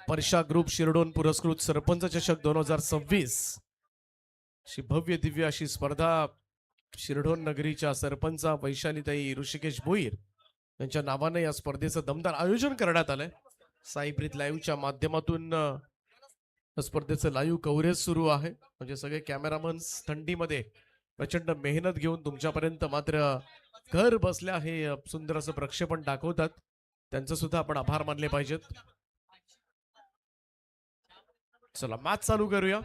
वर्षा group Shirdon पुरस्कृत सरपंच चषक 2026 अशी भव्य दिव्य अशी स्पर्धा शिरडोन नगरीच्या सरपंच वैशालीताई ऋषिकेश भोईर यांच्या नावाने या स्पर्धेचं दमदार आयोजन करण्यात आलंय. साई ब्रीथ लाईव्हच्या माध्यमातून स्पर्धेचं लाईव्ह कव्हरेज सुरू आहे. म्हणजे सगळे कॅमेरामन्स थंडीमध्ये प्रचंड मेहनत घेऊन तुमच्यापर्यंत मात्र घर बसल्या हे सुंदर असं प्रक्षेपण दाखवतात. त्यांचं सुद्धा आपण आभार मानले पाहिजेत. चला मॅच चालू करूया.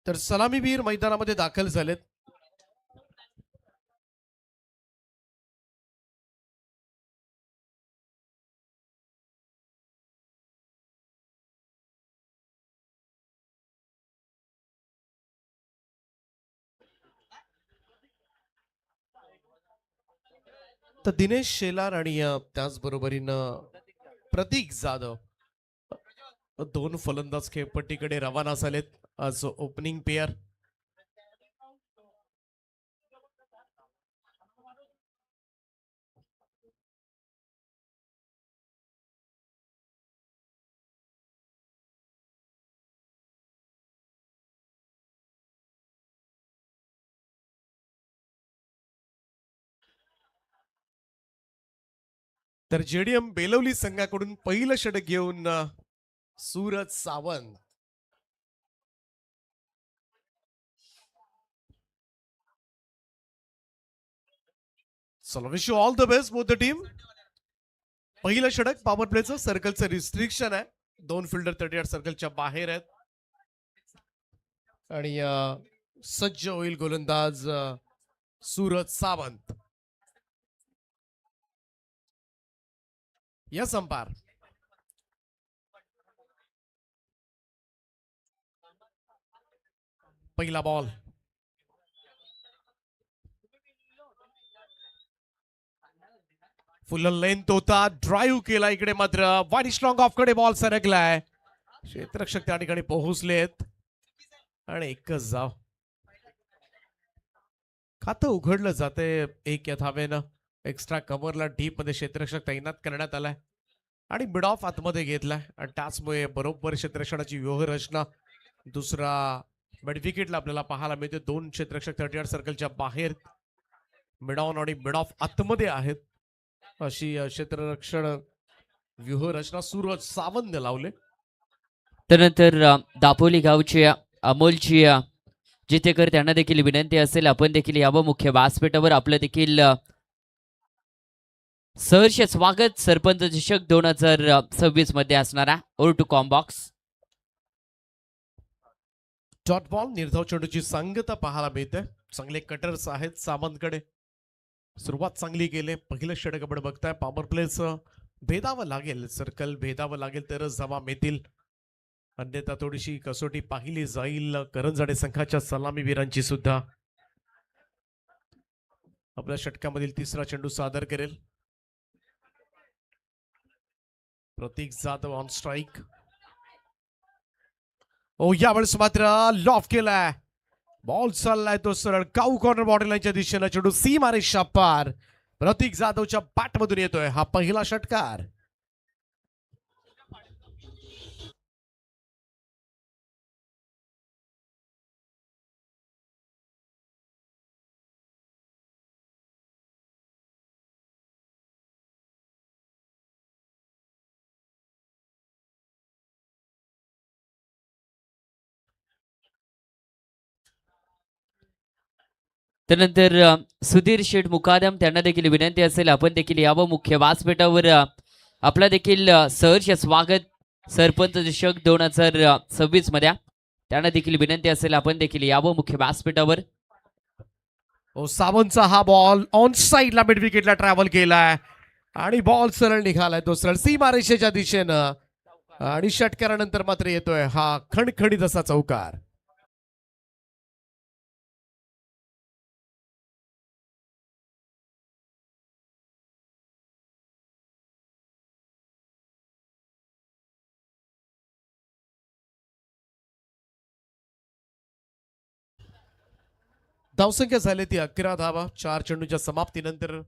तर सलामीवीर मैदानामध्ये दाखल झालेत. तर दिनेश शेलार आणि त्याचबरोबरीनं प्रतीक जाधव दोन फलंदाज खेळपट्टीकडे रवाना झालेत. आज ओपनिंग पेअर तर जेडीएम बेलवली संघाकडून पहिलं षटक घेऊन सूरज सावंत. चलो wish you all the best both the team. पहिलं षटक पॉवर प्लेचं सर्कलचं रिस्ट्रिक्शन आहे. 2 फिल्डर 38 सर्कलच्या बाहेर आहेत आणि सज्ज होईल गोलंदाज सूरज सावंत. Yes umpire. पहिला बॉल फुल लेंथ होता. ड्राईव्ह केला इकडे मात्र वाईड स्ट्रॉंग ऑफ कडे बॉल सरकलाय. क्षेत्ररक्षक त्या ठिकाणी पोहोचलेत आणि एकच जाव. खातं उघडलं जाते एक या धावेनं. एक्स्ट्रा कव्हरला डीप मध्ये क्षेत्ररक्षक तैनात करण्यात आलाय आणि मिड ऑफ आतमध्ये घेतलाय आणि त्याचमुळे बरोबर क्षेत्ररक्षणाची व्यूहरचना दुसरा मिड विकेटला आपल्याला पाहायला मिळते. 2 क्षेत्ररक्षक 38 सर्कलच्या बाहेर मिड ऑन आणि मिड ऑफ आतमध्ये आहेत. अशी क्षेत्ररक्षण व्यूहरचना सूरज सावंत लावले. त्यानंतर दापोली गावचे अमोलची जितेकर त्यांना देखील विनंती असेल आपण देखील यावं मुख्य व्यासपीठावर. आपलं देखील सहर्ष स्वागत सरपंच चषक 2026 मध्ये असणारा ओर टू कॉम्बॉक्स. डॉट बॉल निर्धाव चेंडूची सांगता पाहायला मिळते. चांगले कटर्स आहेत सावंतकडे. सुरुवात चांगली केली. पहिलं षटक आपण बघताय. पॉवर प्लेचं भेदावं लागेल. सर्कल भेदावं लागेल तरच धावा मिळतील. अन्यथा थोडीशी कसोटी पाहिली जाईल करंजाडे संघाच्या सलामीवीरांची सुद्धा. आपल्या षटकामधील तिसरा चेंडू सादर करेल प्रतीक जाधव ऑन स्ट्राईक. ओ यावेळेस मात्र लॉफ केलाय. बॉल चाललाय तो सरळ काऊ कॉर्नर बॉर्डर लाईनच्या दिशेनं. चेंडू सी मारे शापार. प्रतीक जाधवच्या बॅट मधून येतोय हा पहिला षटकार. त्यानंतर सुधीर शेठ मुकादम त्यांना देखील विनंती असेल आपण देखील यावं मुख्य व्यासपीठावर. आपला देखील सहर्ष स्वागत सरपंच चषक 2026 मध्ये. त्यांना देखील विनंती असेल आपण देखील यावं मुख्य व्यासपीठावर. सावंतचा हा बॉल ऑन साइडला मिड विकेटला ट्रॅव्हल केलाय आणि बॉल सरळ निघालाय तो सरळ सीमारेषेच्या दिशेनं आणि षटकारानंतर मात्र येतोय हा खणखणीत असा चौकार. धावसंख्या झाली ती 11 धावा 4 चेंडूच्या समाप्तीनंतर.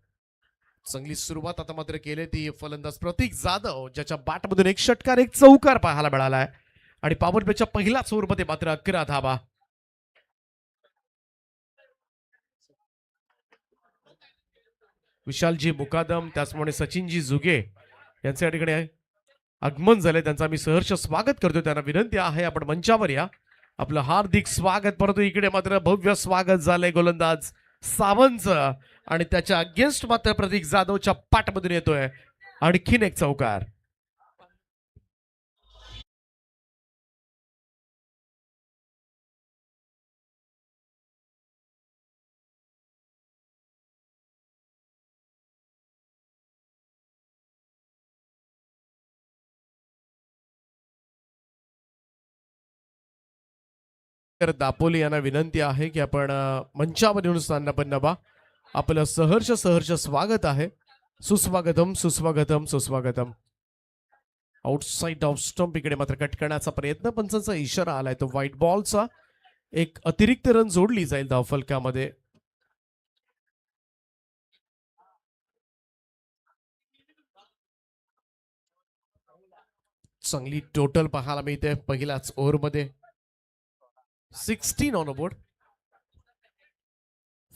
चांगली सुरुवात आता मात्र केली ती फलंदाज प्रतीक जाधव, ज्याच्या बॅटमधून एक षटकार एक चौकार पाहायला मिळालाय आणि पॉवर प्लेच्या पहिल्याच ओव्हरमध्ये मात्र 11 धावा. विशालजी मुकादम त्याचप्रमाणे सचिनजी जुगे यांचे या ठिकाणी आगमन झाले. त्यांचं आम्ही सहर्ष स्वागत करतो. त्यांना विनंती आहे आपण मंचावर या. आपलं हार्दिक स्वागत. परंतु इकडे मात्र भव्य स्वागत झालंय गोलंदाज सावंतचं आणि त्याच्या अगेन्स्ट मात्र प्रतीक जाधवच्या पाठमधून येतोय आणखीन एक चौकार. तर दापोली यांना विनंती आहे की आपण मंचावर येऊन स्थान नभा. आपलं सहर्ष सहर्ष स्वागत आहे. सुस्वागतम सुस्वागतम सुस्वागतम. आउटसाइड ऑफ स्टंप इकडे मात्र कट करण्याचा प्रयत्न, पंचांचा इशारा आलाय तो व्हाईट बॉलचा. एक अतिरिक्त रन जोडली जाईल धावफलकामध्ये. चांगली टोटल पाहायला मिळते पहिल्याच ओव्हरमध्ये. 16 ऑन बोर्ड.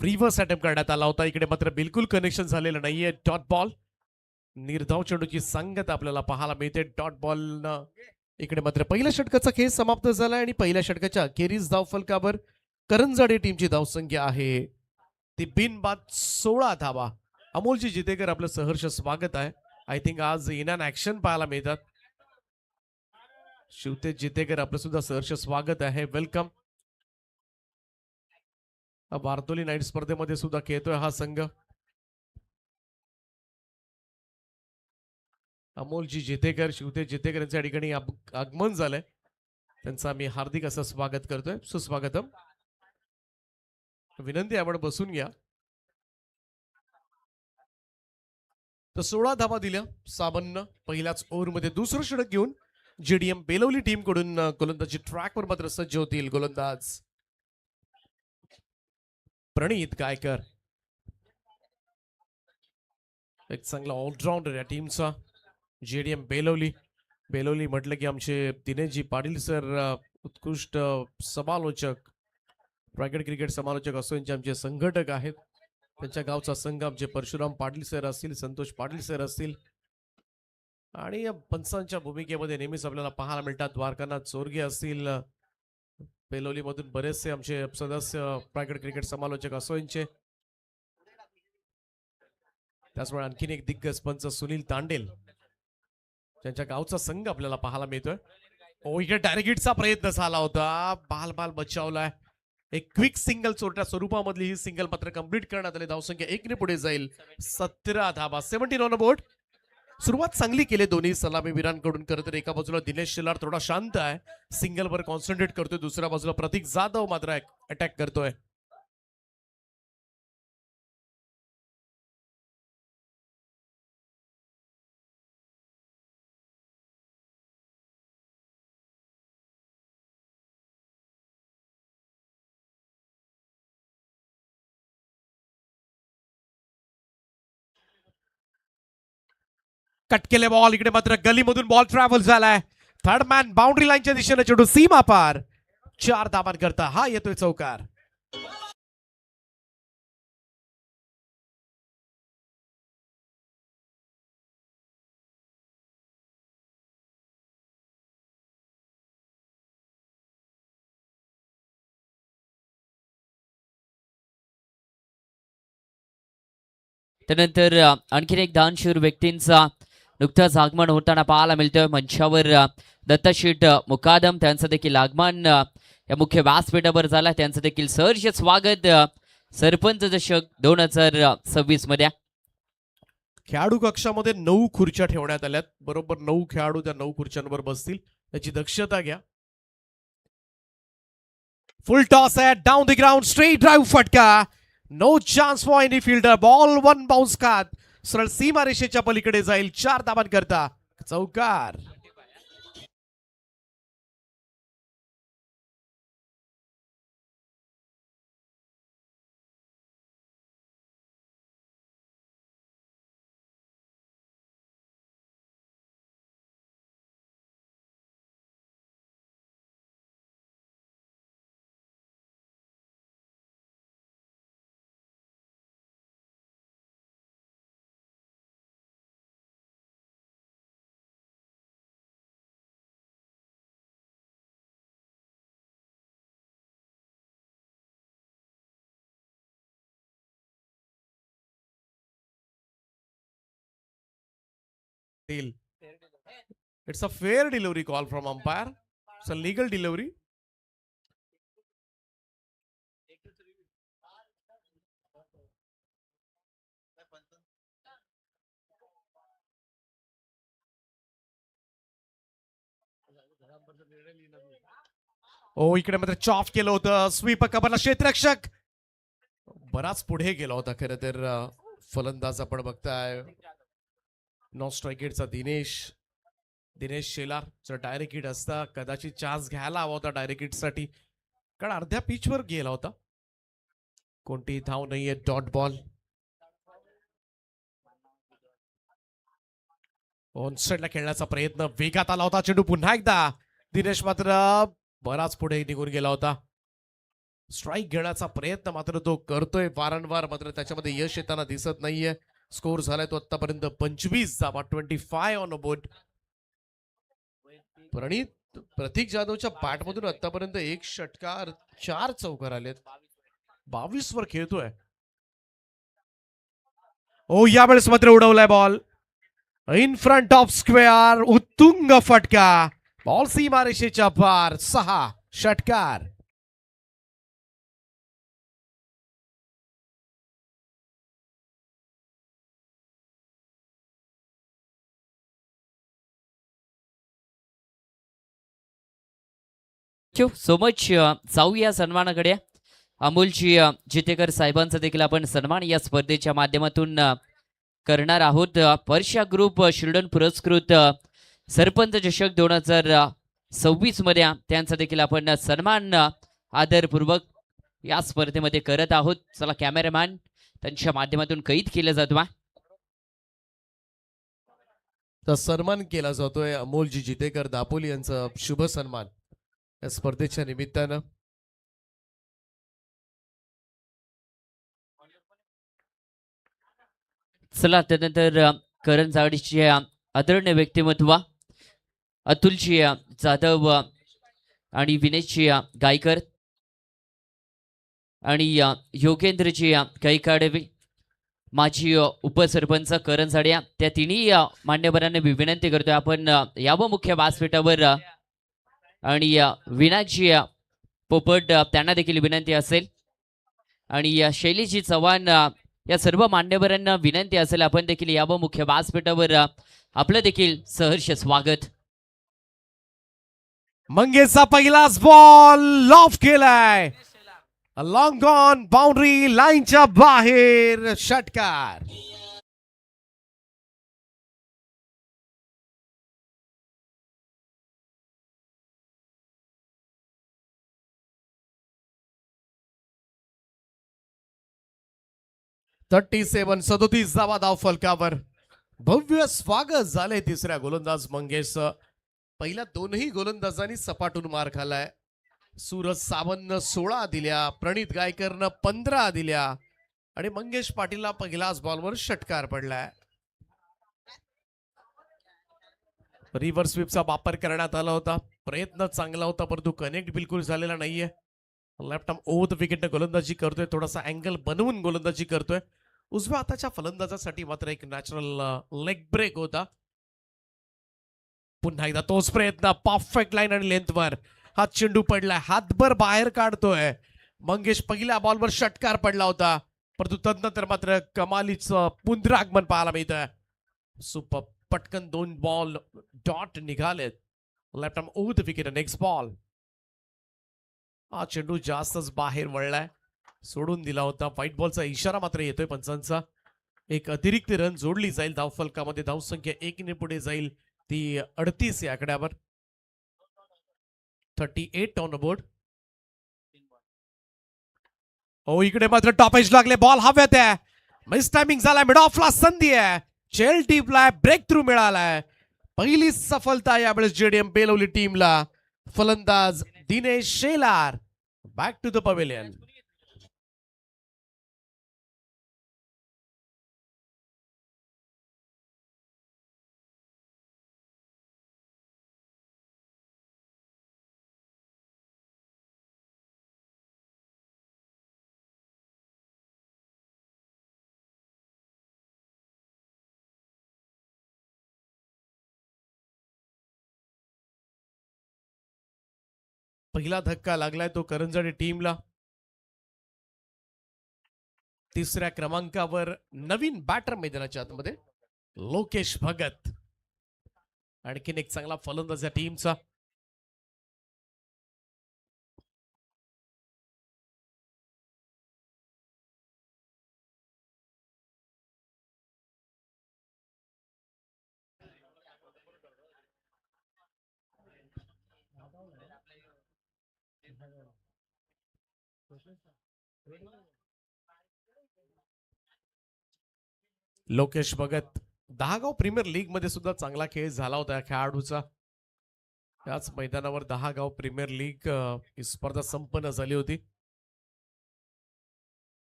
रिव्हर्स अटेम्प्ट करण्यात आला होता. इकडे मात्र बिलकुल कनेक्शन झालेलं नाहीये. Dot ball. निर्धाव चेंडूची संगत आपल्याला पाहायला मिळते. डॉट बॉल इकडे मात्र पहिल्या षटकाचा खेळ समाप्त झाला आणि पहिल्या षटकाच्या अखेरीस धावफलकावर करंजाडे टीमची धावसंख्या आहे ती बिनबाद 16 धावा. अमोलजी जितेकर आपलं सहर्ष स्वागत आहे. आय थिंक आज इन अँड ऍक्शन पाहायला मिळतात. शिवतेज जितेकर आपलं सुद्धा सहर्ष स्वागत आहे. वेलकम. बारदोली नाईट स्पर्धेमध्ये सुद्धा खेळतोय हा संघ. अमोलजी जितेकर शिवतेज जितेकर यांच्या ठिकाणी आगमन झालंय. त्यांचं आम्ही हार्दिक असं स्वागत करतोय. सुस्वागतम. विनंती आपण बसून घ्या. तर 16 धावा दिल्या साबन्न पहिल्याच ओव्हरमध्ये. दुसरं षटक घेऊन जेडीएम बेलवली टीम कडून गोलंदाजी ट्रॅकवर मात्र सज्ज होतील गोलंदाज प्रणित गायकर. एक चांगला ऑलराऊंडर या टीमचा जेडीएम बेलवली. बेलवली म्हटलं की आमचे दिनेशजी पाटील सर उत्कृष्ट समालोचक, प्रायगड क्रिकेट समालोचक असो यांचे आमचे संघटक आहेत. त्यांच्या गावचा संघ आमचे परशुराम पाटील सर असतील, संतोष पाटील सर असतील आणि पंचांच्या भूमिकेमध्ये नेहमीच आपल्याला पाहायला मिळतात द्वारकानाथ चोरगे असतील. बेलवली मधून बरेचसे आमचे सदस्य प्रायगड क्रिकेट समालोचक असो यांचे. त्याचमुळे आणखीन एक दिग्गज पंच सुनील तांडेल त्यांच्या गावचा संघ आपल्याला पाहायला मिळतोय. इकडे डायरेक्टचा प्रयत्न झाला होता. बाल बचावलाय. एक क्विक सिंगल चोरट्या स्वरूपामधली ही सिंगल मात्र कंप्लीट करण्यात आली. धावसंख्या 1 ने पुढे जाईल. 17 धावा. 17 ऑन बोर्ड. सुरुवात चांगली केली दोन्ही सलामीवीरांकडून. खरं तर एका बाजूला दिनेश शेलार थोडा शांत आहे, सिंगलवर कॉन्सन्ट्रेट करतोय. दुसऱ्या बाजूला प्रतीक जाधव मात्र अटॅक करतोय. कट केले बॉल. इकडे मात्र गलीमधून बॉल ट्रॅव्हल झालाय. थर्ड मॅन बाउंड्री लाईनच्या दिशेने चेंडू सीमा पार. 4 धावांकरता हा येतोय चौकार. त्यानंतर आणखीन एक दानशूर व्यक्तींचा नुकताच आगमन होताना पाहायला मिळतोय. मंचावर दत्ताशीट मुकादम त्यांचं देखील आगमन या मुख्य व्यासपीठावर झाला. त्यांचं देखील सहर्ष स्वागत सरपंच चषक 2026 मध्ये. खेळाडू कक्षामध्ये 9 खुर्च्या ठेवण्यात आल्यात. बरोबर 9 खेळाडू त्या 9 खुर्च्यांवर बसतील, त्याची दक्षता घ्या. फुल टॉस आहे. Down the ground straight drive फटका. No chance for any fielder. Ball 1 bounce खात सरळ सीमा रेषेच्या पलीकडे जाईल. 4 धावांकरता चौकार. It's a fair delivery call from umpire. It's a legal delivery. ओ इकडे मात्र चॉफ केलं होतं. स्वीप कबरला क्षेत्ररक्षक बराच पुढे गेला होता खरं तर. फलंदाज आपण बघताय नॉन स्ट्राईकेटचा दिनेश शेलार. जर डायरेक्ट हिट असता कदाचित चान्स घ्यायला हवा होता डायरेक्ट हिट साठी, कारण अर्ध्या पिचवर गेला होता. कोणतीही धाव नाहीये. Dot ball. ऑन साईडला खेळण्याचा प्रयत्न वेगात आला होता. चेंडू पुन्हा एकदा दिनेश मात्र बराच पुढे निघून गेला होता. स्ट्राईक घेण्याचा प्रयत्न मात्र तो करतोय वारंवार, मात्र त्याच्यामध्ये यश येताना दिसत नाहीये. स्कोर झालाय तो आतापर्यंत 25 धावा. 25 ऑन बोर्ड. प्रतीक जाधवच्या बॅटमधून आतापर्यंत 1 षटकार 4 चौकार आलेत. 22 वर खेळतोय. ओ यावेळेस मात्र उडवलाय ball in front of square. उत्तुंग फटका. बॉल सीमारेषेच्या पार. 6 षटकार. Thank you so much. जाऊया सन्मानाकडे. अमोलजी जितेकर साहेबांचा देखील आपण सन्मान या स्पर्धेच्या माध्यमातून करणार आहोत. पर्शा ग्रुप शिर्डन पुरस्कृत सरपंच चषक 2026 मध्ये त्यांचा देखील आपण सन्मान आदरपूर्वक या स्पर्धेमध्ये करत आहोत. चला कॅमेरामॅन त्यांच्या माध्यमातून कैद केलं जातो. तर सन्मान केला जातोय अमोलजी जितेकर दापोली यांचा शुभ सन्मान या स्पर्धेच्या निमित्तानं. चला त्यानंतर करण जावडीचे आदरणीय व्यक्तिमत्व अतुलजी जाधव आणि विनेशजी गायकर आणि योगेंद्रजी गायकाडवे, माजी उपसरपंच करण जाड्या, त्या तिन्ही मान्यवरांना मी विनंती करतोय आपण यावं मुख्य व्यासपीठावर. आणि विनायकजी पोपट त्यांना देखील विनंती असेल. आणि शैलीजी चव्हाण या सर्व मान्यवरांना विनंती असेल आपण देखील यावं मुख्य व्यासपीठावर. आपलं देखील सहर्ष स्वागत. मंगेशचा पहिलाच बॉल लॉफ केलाय. लॉंग ऑन बाउंड्री लाईनच्या बाहेर. षटकार. थर्टी 37 धावा धाव फलकावर. भव्य स्वागत झालंय तिसऱ्या गोलंदाज मंगेश. पहिल्या दोनही गोलंदाजांनी सपाटून मार खाल्लाय. सूरज सावंतनं 16 दिल्या, प्रणित गायकरनं 15 दिल्या आणि मंगेश पाटीलला पहिल्याच बॉलवर षटकार पडलाय. रिव्हर्स स्वीपचा वापर करण्यात आला होता. प्रयत्न चांगला होता परंतु कनेक्ट बिलकुल झालेला नाहीये. Left arm over the wicket गोलंदाजी करतोय. थोडासा अँगल बनवून गोलंदाजी करतोय. उजव्या हाताच्या फलंदाजासाठी मात्र एक नॅचरल लेग ब्रेक होता. पुन्हा एकदा तोच प्रयत्न. परफेक्ट लाईन आणि लेंथवर हा चेंडू पडलाय. हातभर बाहेर काढतोय मंगेश. पहिल्या बॉलवर षटकार पडला होता परंतु तदनंतर मात्र कमालीचं पुनरागमन पाहायला मिळतंय. सुपर. पटकन 2 बॉल डॉट निघालेत. Left arm over the wicket. Next ball. हा चेंडू जास्तच बाहेर वळलाय. सोडून दिला होता. व्हाईट बॉलचा इशारा मात्र येतोय पंचांचा. एक अतिरिक्त रन जोडली जाईल धावफलकामध्ये. धावसंख्या 1 ने पुढे जाईल ती 38 या आकड्यावर. 38 ऑन बोर्ड. हो इकडे मात्र टॉप एज लागले. बॉल हव्यात आहे. मिस टायमिंग झालाय. मिड ऑफला संधी आहे. चेल टीपलाय. ब्रेक थ्रू मिळालाय. पहिली सफलता यावेळेस जेडीएम बेलवली टीमला. फलंदाज Dinesh Shelar back to the pavilion. पहिला धक्का लागलाय तो करंजाडे टीमला. तिसऱ्या क्रमांकावर नवीन बॅटर मैदानाच्या आतमध्ये लोकेश भगत. आणखीन एक चांगला फलंदाज या टीमचा. लोकेश भगत दहागाव प्रीमियर लीग मध्ये सुद्धा चांगला खेळ झाला होता या खेळाडूचा. याच मैदानावर दहागाव प्रीमियर लीग ही स्पर्धा संपन्न झाली होती.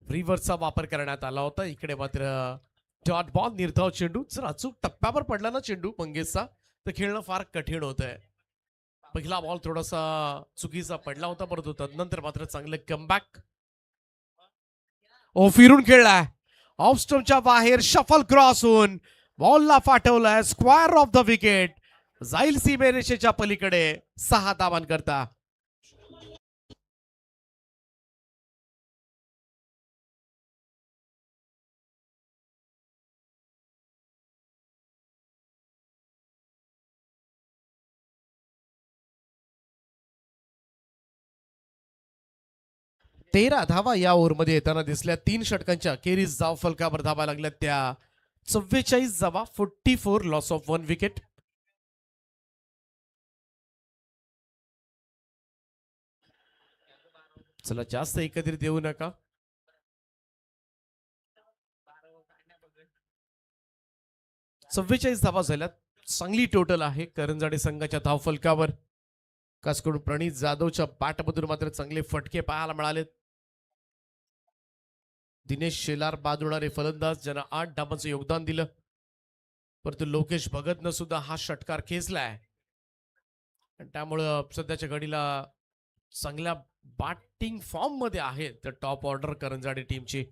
रिव्हर्सचा वापर करण्यात आला होता. इकडे मात्र डॉट बॉल निर्धाव चेंडू. जर अचूक टप्प्यावर पडला ना चेंडू मंगेशचा तर खेळणं फार कठीण होत आहे. पहिला बॉल थोडासा चुकीचा पडला होता, परंतु तदनंतर मात्र चांगलं कमबॅक. ओ फिरून खेळलाय ऑफ स्टंपच्या बाहेर. शफल क्रॉस होऊन बॉलला फाटवलाय. Square off the wicket. जाईल सीमेरेषेच्या पलीकडे 6 धावांकरता. तेरा धावा या ओव्हरमध्ये येताना दिसल्या. 3 षटकांच्या अखेरीस धाव फलकावर धावा लागल्या त्या 44 धावा. 44 लॉस ऑफ 1 विकेट. चला जास्त एकत्रित येऊ नका. चव्वेचाळीस धावा झाल्यात. चांगली टोटल आहे करंजाडे संघाच्या धावफलकावर. खासकरून प्रणित जाधवच्या बॅटमधून मात्र चांगले फटके पाहायला मिळालेत. दिनेश शेलार बाद होणारे फलंदाज ज्यांना 8 धावांचं योगदान दिलं. परंतु लोकेश भगतनं सुद्धा हा षटकार खेचलाय आणि त्यामुळं सध्याच्या घडीला चांगल्या बॅटिंग फॉर्म मध्ये आहे तर टॉप ऑर्डर करंजाडे टीमची.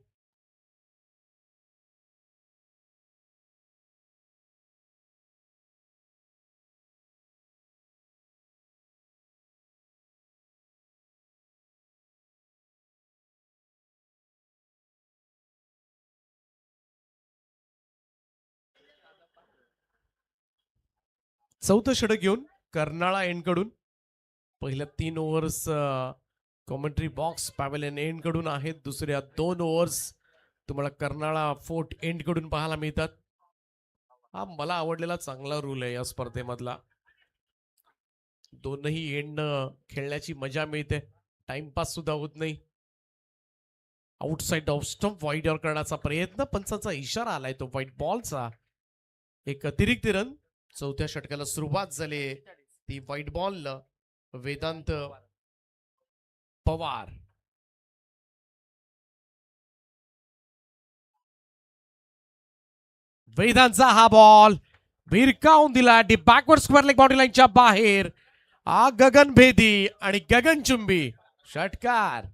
चौथं षटक घेऊन कर्नाळा एंड कडून पहिल्या 3 overs commentary box pavilion end कडून आहेत. दुसऱ्या 2 ओव्हर्स तुम्हाला कर्नाळा फोर्ट एंड कडून पाहायला मिळतात. हा मला आवडलेला चांगला रूल आहे या स्पर्धेमधला. दोनही एंड खेळण्याची मजा मिळते. टाइमपास सुद्धा होत नाही. Outside off stump wide or करण्याचा प्रयत्न. पंचाचा इशारा आलाय तो व्हाईट बॉलचा. एक अतिरिक्त रन. चौथ्या षटकाला सुरुवात झाली ती व्हाईट बॉल. वेदांत पवार. वेदांतचा हा बॉल भिरकावून दिला. D backward square leg boundary लाईनच्या बाहेर. गगनभेदी आणि गगनचुंबी षटकार.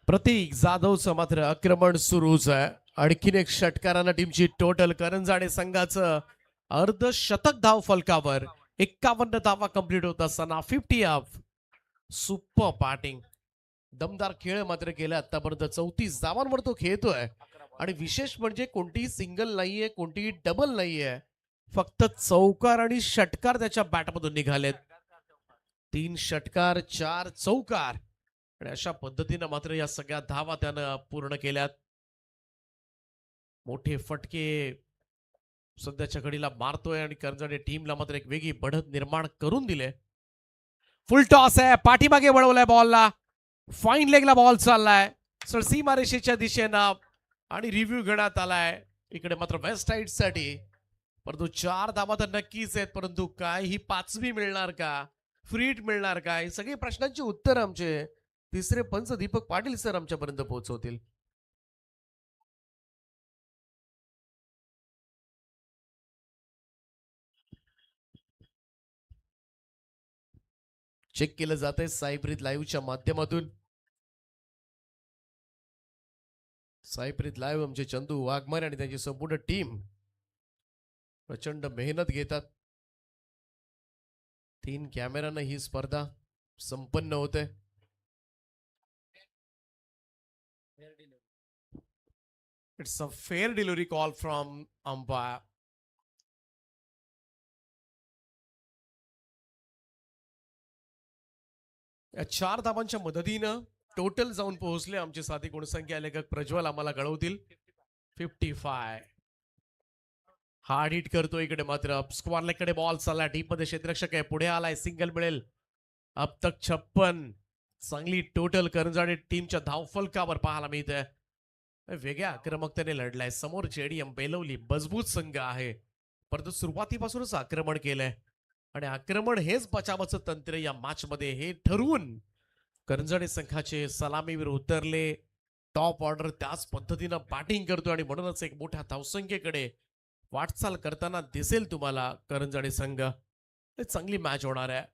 प्रतीक जाधवचं मात्र आक्रमण सुरूच आहे. आणखीन एक षटकारानं टीमची टोटल. करंजाडे संघाचं अर्धशतक धाव फलकावर. 51 धावा कंप्लीट होत असताना 50 ऑफ. Super batting. दमदार खेळ मात्र केला आतापर्यंत. 34 धावांवर तो खेळतोय आणि विशेष म्हणजे कोणतीही सिंगल नाहीये, कोणतीही डबल नाहीये. फक्त चौकार आणि षटकार त्याच्या बॅटमधून निघालेत. 3 षटकार 4 चौकार आणि अशा पद्धतीनं मात्र या सगळ्या धावा त्यानं पूर्ण केल्यात. मोठे फटके सध्याच्या घडीला मारतोय आणि करंजाडे टीमला मात्र एक वेगळी बढत निर्माण करून दिले. फुल टॉस आहे. पाठीमागे वळवलाय बॉलला. फाईन लेगला बॉल चाललाय सर सीमारेषेच्या दिशेनं आणि रिव्ह्यू घेण्यात आलाय इकडे मात्र वेस्ट साइड साठी. परंतु 4 धावा तर नक्कीच आहेत. परंतु काय ही 5वी मिळणार का, फ्रीट मिळणार का, हे सगळे प्रश्नांची उत्तर आमचे तिसरे पंच दीपक पाटील सर आमच्यापर्यंत पोहोचवतील. चेक केलं जातंय साईप्रीत लाईव्हच्या माध्यमातून. साईप्रीत लाईव्ह आमचे चंदू वाघमारे आणि त्यांची संपूर्ण टीम प्रचंड मेहनत घेतात. 3 कॅमेरानं ही स्पर्धा संपन्न होते. It's a fair delivery call from umpire. या 4 धावांच्या मदतीनं टोटल जाऊन पोहोचले आमचे साथी गुणसंख्या लेखक प्रज्वल आम्हाला कळवतील. 55. हार्ड हिट करतो इकडे मात्र स्क्वेअर कडे बॉल चालला. डीप मध्ये क्षेत्ररक्षक आहे, पुढे आलाय, सिंगल मिळेल. अब तक 56. चांगली टोटल करंजाडे टीमच्या धावफलकावर पाहायला मिळते. वेगळ्या आक्रमकतेने लढलाय. समोर जेडीएम बेलवली मजबूत संघ आहे, परंतु सुरुवातीपासूनच आक्रमण केलंय आणि आक्रमण हेच बचावाचं तंत्र या मॅच मध्ये हे ठरवून करंजाडे संघाचे सलामीवर उतरले. टॉप ऑर्डर त्याच पद्धतीनं बॅटिंग करतो आणि म्हणूनच एक मोठ्या धावसंख्येकडे वाटचाल करताना दिसेल तुम्हाला करंजाडे संघ. चांगली मॅच होणार आहे.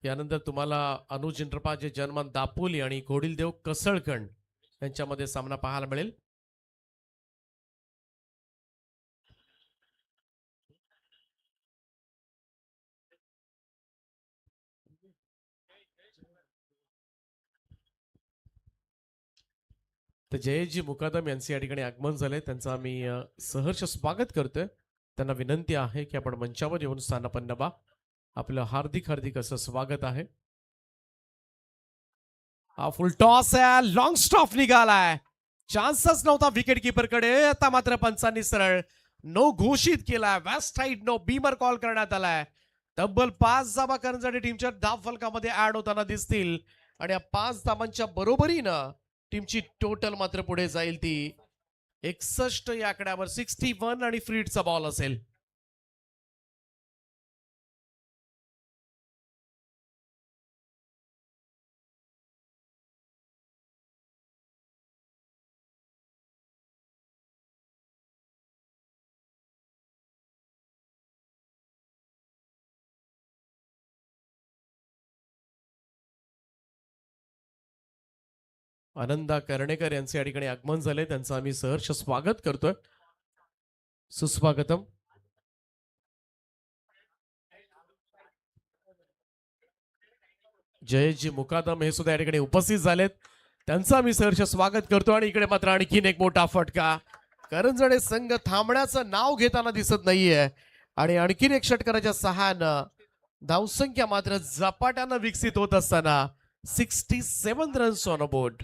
यानंतर तुम्हाला अनुज इंद्रपाजे जन्मन दापोली आणि घोडीलदेव कसळकण यांच्यामध्ये सामना पाहायला मिळेल. तर जयजी मुकादम यांचे या ठिकाणी आगमन झाले, त्यांचं आम्ही सहर्ष स्वागत करतोय. त्यांना विनंती आहे की आपण मंचावर येऊन स्थानापन्न व्हा. आपलं हार्दिक हार्दिक असं स्वागत आहे. हा फुल टॉस आहे, लॉंग स्टॉफ निघालाय. चान्सच नव्हता विकेट किपर कडे. आता मात्र पंचांनी सरळ नो घोषित केलाय. West side no beamer call करण्यात आलाय. तब्बल 5 धावा करंजाडे टीमच्या धाव फलकामध्ये ऍड होताना दिसतील आणि या 5 धावांच्या बरोबरीनं टीमची टोटल मात्र पुढे जाईल ती 61 या आकड्यावर. 61 आणि फ्रीडचा बॉल असेल. आनंदा कर्णेकर यांचे या ठिकाणी आगमन झाले, त्यांचं आम्ही सहर्ष स्वागत करतोय. सुस्वागतम. जयजी मुकादम हे सुद्धा या ठिकाणी उपस्थित झालेत, त्यांचं आम्ही सहर्ष स्वागत करतो. आणि इकडे मात्र आणखीन एक मोठा फटका. करंजाडे संघ थांबण्याचं नाव घेताना दिसत नाहीये आणि आणखीन एक षटकाराच्या सहाय्यानं धावसंख्या मात्र झपाट्यानं विकसित होत असताना 67 runs on a board.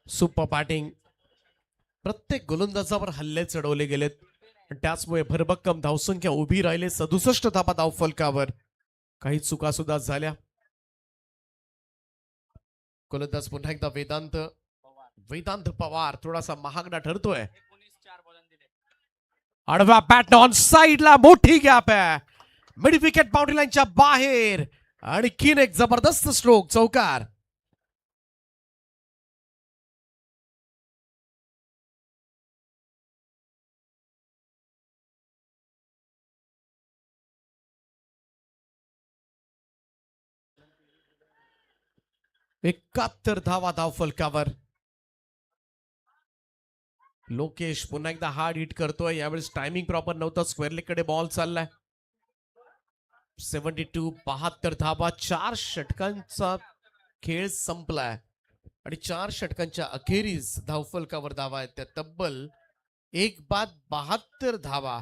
Super batting. प्रत्येक गोलंदाजावर हल्ले चढवले गेलेत, त्याचमुळे भरभक्कम धावसंख्या उभी राहिले. 67 धावा धाव फलकावर. काही चुका सुद्धा झाल्या. गोलंदाज पुन्हा एकदा वेदांत पवार थोडासा महागडा ठरतोय. आडवा बॅट ऑन साइडला मोठी गॅप आहे. मिड विकेट बाउंड्री लाईनच्या बाहेर आणखीन एक जबरदस्त स्ट्रोक, चौकार. एकाहत्तर धावा धाव फलकावर. लोकेश पुन्हा एकदा हार्ड हिट करतोय. यावेळेस टायमिंग प्रॉपर नव्हतं. स्क्वेअर लेग कडे बॉल चाललाय. 72 72 धावा. 4 षटकांचा खेळ संपलाय आणि 4 षटकांच्या अखेरीस धावफलकावर धावा आहेत त्या तब्बल 1 बाद 72 धावा.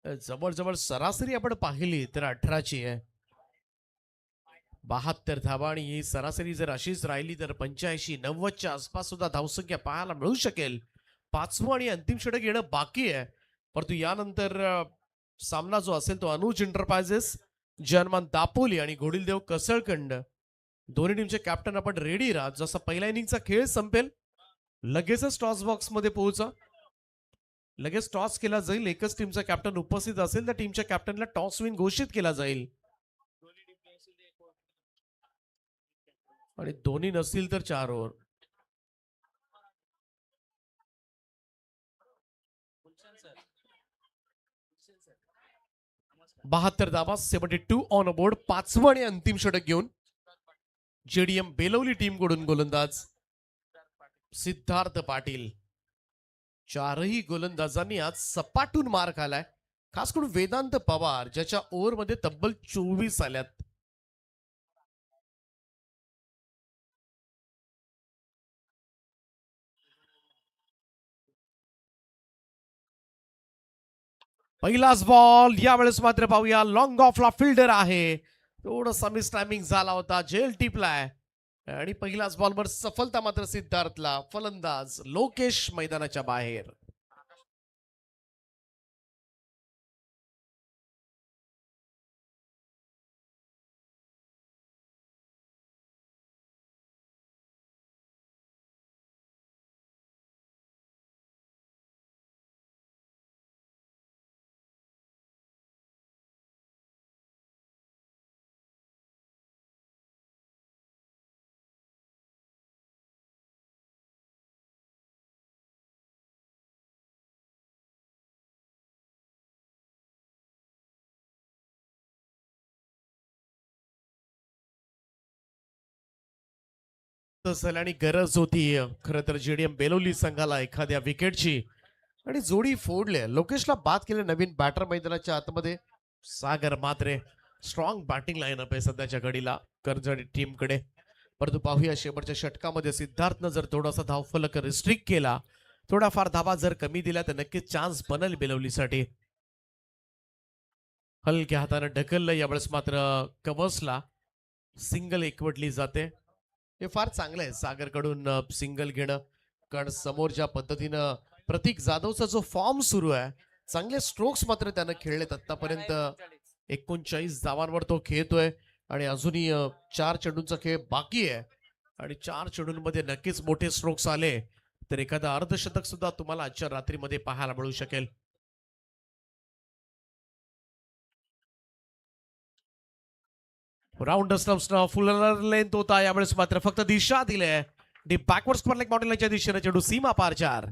जवळजवळ सरासरी आपण पाहिली तर 18ची आहे. 72 धावा आणि ही सरासरी जर अशीच राहिली तर 85-90च्या आसपास सुद्धा धावसंख्या पाहायला मिळू शकेल. पाचवं आणि अंतिम षटक येणं बाकी आहे, परंतु यानंतर सामना जो असेल तो अनुज एंटरप्राइजेस, जनमान दापोली आणि घोडीलदेव कसळखंड दोन्ही टीमचे कॅप्टन आपण रेडी राहा. जसा पहिल्या इनिंगचा खेळ संपेल लगेचच टॉस बॉक्स मध्ये पोहोचा. लगेच टॉस केला जाईल. एकच टीमचा कॅप्टन उपस्थित असेल तर टीमच्या कॅप्टनला टॉस विन घोषित केला जाईल आणि दोन्ही नसतील तर 4 ओव्हर. बहात्तर धावा 72 ऑन बोर्ड. पाचवं आणि अंतिम षटक घेऊन जेडीएम बेलवली टीम कडून गोलंदाज सिद्धार्थ पाटील. चारही गोलंदाजांनी आज सपाटून मार खालाय, खास करून वेदांत पवार ज्याच्या ओव्हर मध्ये तब्बल 24 आल्यात. पहिलाच बॉल यावेळेस मात्र पाहूया. लॉंग ऑफला फिल्डर आहे, थोडासा मिस टायमिंग झाला होता, झेल टिपलाय आणि पहिलाच बॉलवर सफलता मात्र सिद्धार्थला. फलंदाज लोकेश मैदानाच्या बाहेर. आणि गरज होती खरं तर जेडीएम बेलोली संघाला एखाद्या विकेटची आणि जोडी फोडले. लोकेशला बाद केले नवीन बॅटर मैदानाच्या आतमध्ये. सागर मात्रे स्ट्रॉंग बॅटिंग लाईनअप आहे सध्याच्या घडीला करंजाडी टीमकडे. परंतु पाहूया शेवटच्या षटकामध्ये सिद्धार्थनं जर थोडासा धावफलक रिस्ट्रिक्ट केला, थोडाफार धावा जर कमी दिल्या तर नक्कीच चान्स बनेल बेलवलीसाठी. हलक्या हाताने ढकललं यावेळेस मात्र कवसला सिंगल एकवटली जाते. हे फार चांगलं आहे सागरकडून सिंगल घेणं, कारण समोर ज्या पद्धतीनं प्रतीक जाधवचा जो फॉर्म सुरू आहे, चांगले स्ट्रोक्स मात्र त्यानं खेळलेत आतापर्यंत. 39 धावांवर तो खेळतोय आणि अजूनही 4 चेंडूंचा खेळ बाकी आहे आणि 4 चेंडूंमध्ये नक्कीच मोठे स्ट्रोक्स आले तर एखादा अर्धशतक सुद्धा तुम्हाला आजच्या रात्रीमध्ये पाहायला मिळू शकेल. राऊंड स्टम्प्सना फुल लेंथ होता, यावेळेस मात्र फक्त दिशा दिले. डीप बॅकवर्ड स्क्वेअर लेग मॉडेलच्या दिशेने चेंडू सीमा पार 4.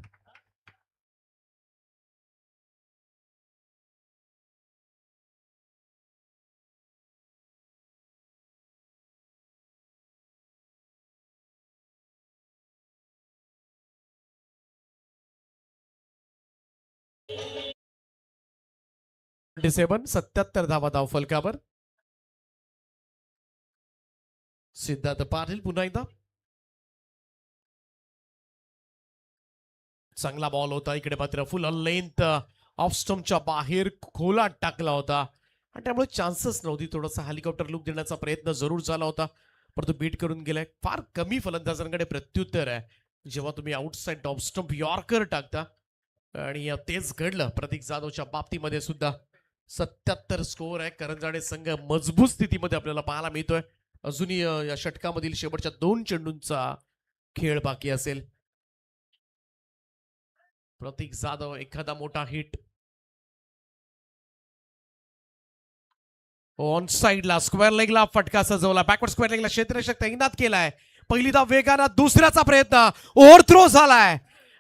सेवन 77 धावा धाव फलकावर. सिद्धार्थ पाटील पुन्हा एकदा. चांगला बॉल होता, इकडे मात्र फुल लेंथ ऑफ स्टंपच्या बाहेर खोलात टाकला होता आणि त्यामुळे चान्सेस नव्हती. थोडासा हेलिकॉप्टर लुक देण्याचा प्रयत्न जरूर झाला होता, परंतु बीट करून गेलाय. फार कमी फलंदाजांकडे प्रत्युत्तर आहे जेव्हा तुम्ही आउटसाइड ऑफ स्टंप यॉर्कर टाकता आणि तेच घडलं प्रतीक जाधवच्या बाबतीमध्ये सुद्धा. 77 स्कोअर आहे. करंजाडे संघ मजबूत स्थितीमध्ये आपल्याला पाहायला मिळतोय. अजूनही या षटकामधील शेवटच्या 2 चेंडूंचा खेळ बाकी असेल. प्रतीक जाधव एखादा मोठा हिट ऑन साइडला स्क्वेअर लेगला फटका सजवला. बॅकवर्ड स्क्वेअर लेगला क्षेत्ररक्षक तैनात केलाय. पहिली धाव वेगानं, दुसऱ्याचा प्रयत्न ओव्हर थ्रो झालाय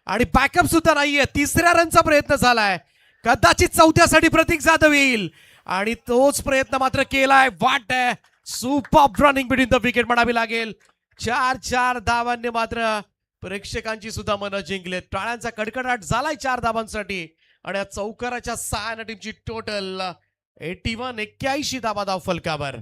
आणि बॅकअप सुद्धा नाहीये. 3ऱ्या रनचा प्रयत्न झालाय, कदाचित 4थ्यासाठी प्रतीक जाधव येईल आणि तोच प्रयत्न मात्र केलाय. वाट आहे super running between the wicket म्हणावी लागेल. 4 धावांनी मात्र प्रेक्षकांची सुद्धा मनं जिंकले. टाळ्यांचा कडकडाट झालाय 4 धावांसाठी आणि या चौकाराच्या 6 टीमची टोटल 81 धावा धाव फलकावर.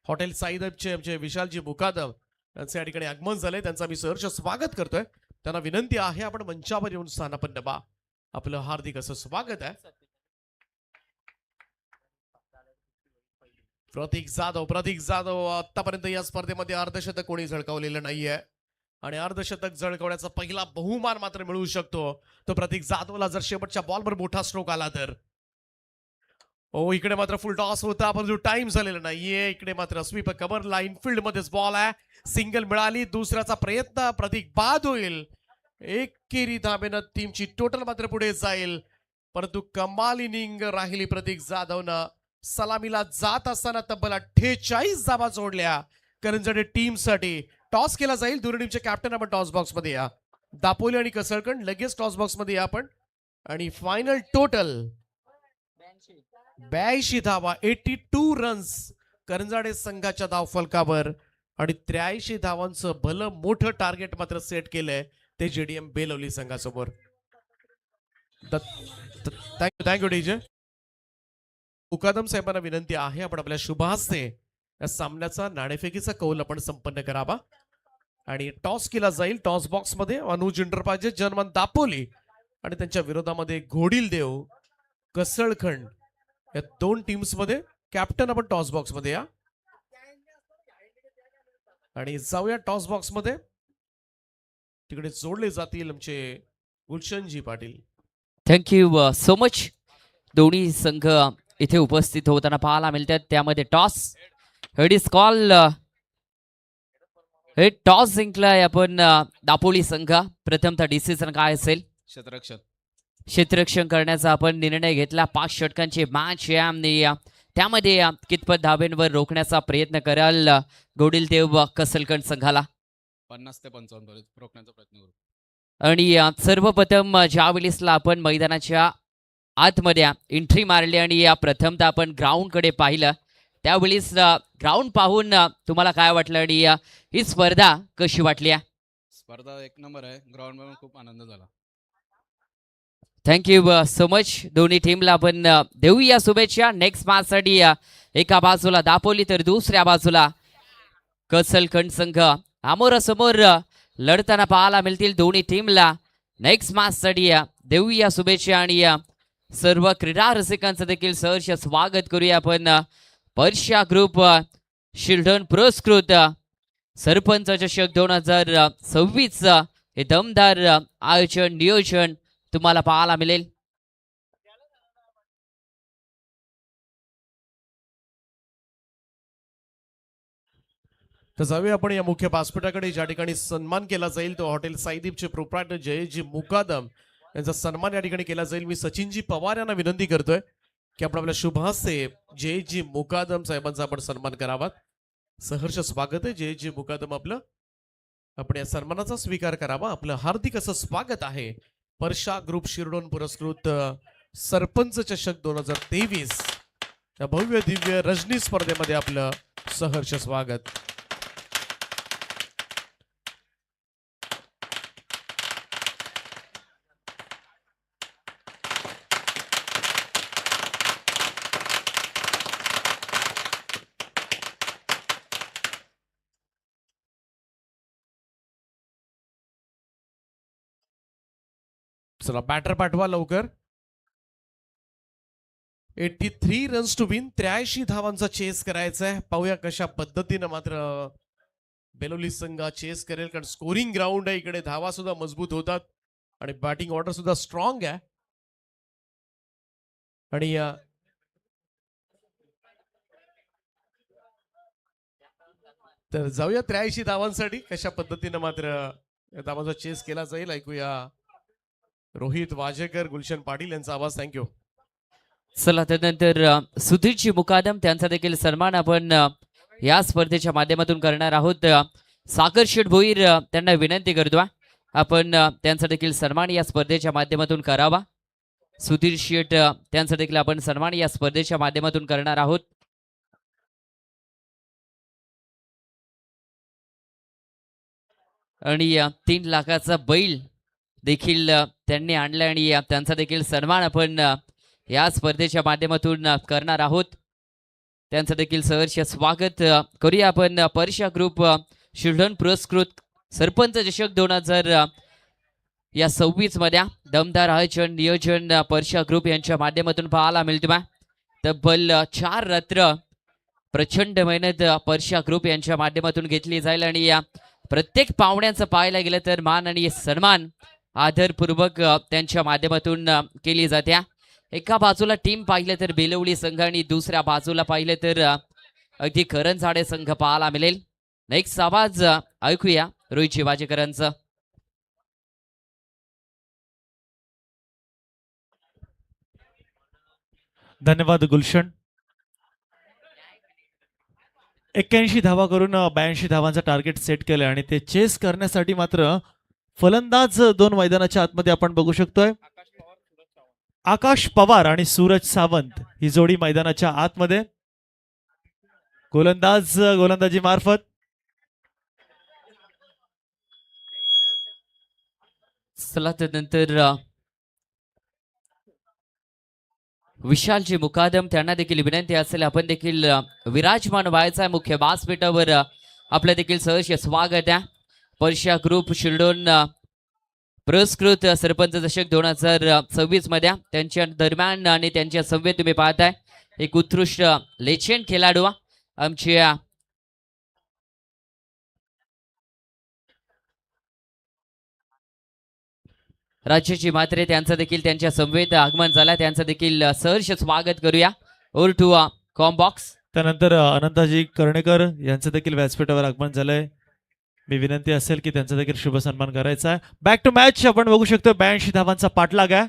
हॉटेल साईदबचे आमचे विशालजी मुकादम यांचे या ठिकाणी आगमन झाले. त्यांचा मी सहर्ष स्वागत करतोय. त्यांना विनंती आहे आपण मंचावर येऊन स्थानापन्न व्हा. आपलं हार्दिक असं स्वागत आहे. प्रतीक जाधव आतापर्यंत या स्पर्धेमध्ये अर्धशतक कोणी झळकावलेलं नाहीये आणि अर्धशतक झळकवण्याचा पहिला बहुमान मात्र मिळू शकतो तो प्रतीक जाधवला जर शेवटच्या बॉलवर मोठा स्ट्रोक आला तर. ओ इकडे मात्र फुल टॉस होता परंतु टाइम झालेला नाहीये. इकडे मात्र स्वीप कव्हरला इनफिल्ड मध्येच बॉल आहे. सिंगल मिळाली. दुसऱ्याचा प्रयत्न प्रतीक बाद होईल. एकेरी धाबेनं टीमची टोटल मात्र पुढे जाईल परंतु कमाल इनिंग राहिली प्रतीक जाधवनं. सलामीला जात असताना तब्बल 48 धावा जोडल्या करंजडे टीमसाठी. टॉस केला जाईल. दोन्ही टीमचे कॅप्टन आपण टॉस बॉक्स मध्ये या. दापोली आणि कसळकण लगेच टॉस बॉक्स मध्ये या आपण. आणि फायनल टोटल 82 धावा 82 रन्स करंजाडे संघाच्या धावफलकावर आणि 83 धावांचं भलं मोठं टार्गेट मात्र सेट केलंय ते जेडीएम बेलवली संघासमोर. Thank you DJ. मुकादम साहेबांना विनंती आहे आपण आपल्या शुभ हस्ते या सामन्याचा नाणेफेकीचा कौल आपण संपन्न करावा आणि टॉस केला जाईल. टॉस बॉक्स मध्ये अनुज इंटरपाजे जनमन दापोली आणि त्यांच्या विरोधामध्ये घोडील देव कसळखंड या दोन टीम्स मध्ये कॅप्टन आपण टॉस बॉक्स मध्ये या आणि जाऊया टॉस बॉक्स मध्ये. तिकडे जोडले जातील आमचे गुलशनजी पाटील. Thank you so much. दोन्ही संघ इथे उपस्थित होताना पाहायला मिळतात. त्यामध्ये टॉस हेड इज कॉल. हे टॉस जिंकलाय आपण दापोली संघ. प्रथमतः डिसिजन काय असेल? क्षेत्ररक्षण करण्याचा आपण निर्णय घेतला. 5 षटकांची मॅच आहे आणि त्यामध्ये कितपत धाब्यांवर रोखण्याचा प्रयत्न कराल गोडील देव कसलकंड संघाला? 50 ते 55 रोखण्याचा प्रयत्न करू. आणि सर्वप्रथम ज्या वेळेसला आपण मैदानाच्या आतमध्ये एंट्री मारली आणि प्रथमतः आपण ग्राउंड कडे पाहिलं त्यावेळेस ग्राउंड पाहून तुम्हाला काय वाटलं आणि ही स्पर्धा कशी वाटली? स्पर्धा एक नंबर आहे. ग्राउंड वर खूप आनंद झाला. Thank you so much. दोन्ही टीमला आपण देऊया शुभेच्छा. नेक्स्ट मॅच साठी एका बाजूला दापोली तर दुसऱ्या बाजूला कसलखंड संघ समोरासमोर लढताना पाहायला मिळतील. दोन्ही टीमला नेक्स्ट मॅच साठी देऊया शुभेच्छा आणि सर्व क्रीडा रसिकांचं देखील सहर्ष स्वागत करूया आपण पर्शिया ग्रुप शिल्डन पुरस्कृत सरपंच चषक 2026 हे दमदार आयोजन नियोजन तुम्हाला पाहायला मिळेल. तर जाऊया आपण या मुख्य व्यासपीठाकडे ज्या ठिकाणी सन्मान केला जाईल तो हॉटेल साईदीपचे प्रोप्रायटर जयजी मुकादम यांचा सन्मान या ठिकाणी केला जाईल. मी सचिनजी पवार यांना विनंती करतोय की आपण आपल्या शुभ हस्ते जयजी मुकादम साहेबांचा आपण सन्मान करावा. सहर्ष स्वागत आहे जयजी मुकादम आपलं. आपण या सन्मानाचा स्वीकार करावा. आपलं हार्दिक असं स्वागत आहे. पर्शा ग्रुप शिरडोन पुरस्कृत सरपंच चषक 2023 या भव्य दिव्य रजनी स्पर्धेमध्ये आपलं सहर्ष स्वागत. चला बॅटर पाठवा लवकर. 83 रन्स टू विन. 83 धावांचा चेस करायचा आहे. पाहूया कशा पद्धतीनं मात्र बेलोली संघ चेस करेल कारण स्कोरिंग ग्राउंड आहे. इकडे धावा सुद्धा मजबूत होतात आणि बॅटिंग ऑर्डर सुद्धा स्ट्रॉंग आहे. आणि तर जाऊया 83 धावांसाठी कशा पद्धतीनं मात्र धावांचा चेस केला जाईल. ऐकूया रोहित वाजेकर गुलशन पाटील यांचा आवाज. थँक्यू. चला त्यानंतर सुधीरजी मुकादम त्यांचा देखील सन्मान आपण या स्पर्धेच्या माध्यमातून करणार आहोत. सागर शेठ भोईर त्यांना विनंती करतो आपण त्यांचा देखील सन्मान या स्पर्धेच्या माध्यमातून करावा. सुधीर शेठ त्यांचा देखील आपण सन्मान या स्पर्धेच्या माध्यमातून करणार आहोत. आणि 3 लाखाचा बैल देखील त्यांनी आणला आणि त्यांचा देखील सन्मान आपण या स्पर्धेच्या माध्यमातून करणार आहोत. त्यांचं देखील सहर्ष स्वागत करूया आपण. पर्शिया ग्रुप शिल्डन पुरस्कृत सरपंच चषक 2026 मध्ये दमदार आयोजन नियोजन पर्शिया ग्रुप यांच्या माध्यमातून पाहायला मिळते. तब्बल 4 रात्र प्रचंड मेहनत परशा ग्रुप यांच्या माध्यमातून घेतली जाईल आणि या प्रत्येक पाहुण्यांचं पाहायला गेलं तर मान आणि सन्मान आदरपूर्वक त्यांच्या माध्यमातून केली जात्या. एका बाजूला टीम पाहिलं तर बेलवली संघ आणि दुसऱ्या बाजूला पाहिलं तर अगदी करंजाडे संघ पाहायला मिळेल. नेक्स्ट आवाज ऐकूया रोहित शिवाजीकरांचा. धन्यवाद गुलशन. 81 धावा करून 82 धावांचा टार्गेट सेट केलं आणि ते चेस करण्यासाठी मात्र फलंदाज दोन मैदानाच्या आतमध्ये आपण बघू शकतोय. आकाश पवार आणि सूरज सावंत ही जोडी मैदानाच्या आतमध्ये. गोलंदाजी मार्फत चला त्यानंतर विशालजी मुकादम त्यांना देखील विनंती असेल आपण देखील विराजमान व्हायचा आहे मुख्य व्यासपीठावर. आपलं देखील सहर्ष स्वागत आहे. परशा ग्रुप शिरडोन पुरस्कृत सरपंच चषक 2026 मध्ये त्यांच्या दरम्यान आणि त्यांच्या समवेत तुम्ही पाहताय एक उत्कृष्ट लेजेंड खेळाडू आमच्या राज्याची मात्रे त्यांचं देखील त्यांच्या समवेत आगमन झाला. त्यांचं देखील सहर्ष स्वागत करूया. Over to comm box. त्यानंतर अनंताजी कर्णेकर यांचं देखील व्यासपीठावर आगमन झालंय. मी विनंती असेल की त्यांचा देखील शुभ सन्मान करायचा आहे. बॅक टू मॅच आपण बघू शकतो 82 धावांचा पाठलाग आहे.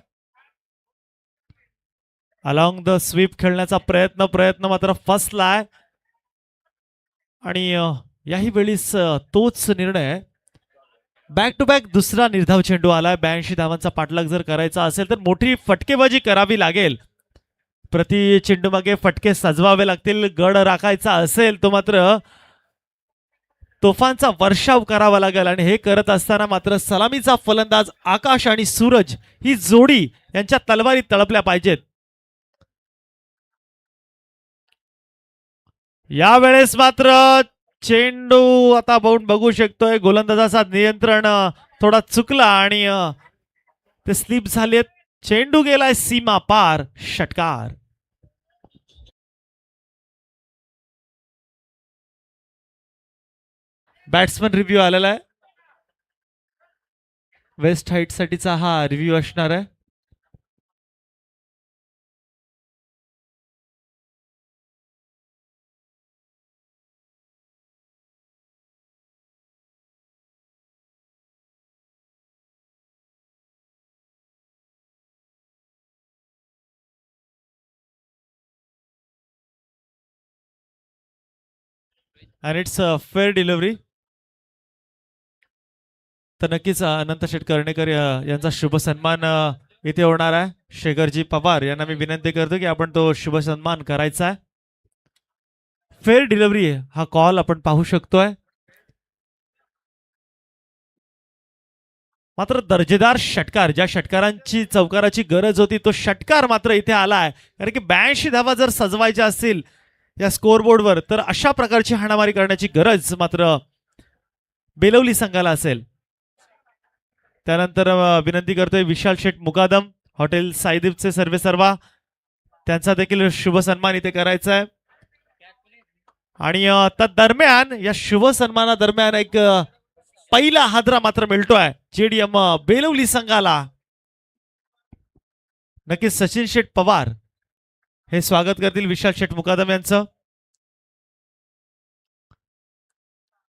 अलॉंग द स्वीप खेळण्याचा प्रयत्न मात्र फसलाय आणि याही वेळीस तोच निर्णय. बॅक टू बॅक दुसरा निर्धाव चेंडू आलाय. 82 धावांचा पाठलाग जर करायचा असेल तर मोठी फटकेबाजी करावी लागेल. प्रति चेंडू मागे फटके सजवावे लागतील. गड राखायचा असेल तो मात्र तोफांचा वर्षाव करावा लागेल आणि हे करत असताना मात्र सलामीचा फलंदाज आकाश आणि सूरज ही जोडी यांच्या तलवारी तळपल्या पाहिजेत. यावेळेस मात्र चेंडू आता आपण बघू शकतोय गोलंदाजाचा नियंत्रण थोडा चुकला आणि ते स्लिप झालेत. चेंडू गेलाय सीमा पार. षटकार. बॅट्समन रिव्ह्यू आलेला आहे. वेस्ट हाईट साठीचा हा रिव्ह्यू असणार आहे. and it's a fair delivery. तर नक्कीच अनंत शेट कर्णेकर यांचा शुभ सन्मान इथे होणार आहे. शेखरजी पवार यांना मी विनंती करतो की आपण तो शुभ सन्मान करायचा आहे. फेअर डिलिव्हरी हा कॉल आपण पाहू शकतोय. मात्र दर्जेदार षटकार, ज्या षटकारांची चौकाराची गरज होती तो षटकार मात्र इथे आलाय. कारण की 82 धावा जर सजवायच्या असतील या स्कोअरबोर्डवर तर अशा प्रकारची हाणामारी करण्याची गरज मात्र बेलवली संघाला असेल. त्यानंतर विनंती करतोय विशाल शेठ मुकादम हॉटेल साईदीपचे सर्वेसर्वा त्यांचा देखील शुभ सन्मान इथे करायचा आहे. आणि दरम्यान या शुभ सन्माना दरम्यान एक पहिला हादरा मात्र मिळतोय जेडीएम बेलवली संघाला. नक्कीच सचिन शेठ पवार हे स्वागत करतील विशाल शेठ मुकादम यांचं.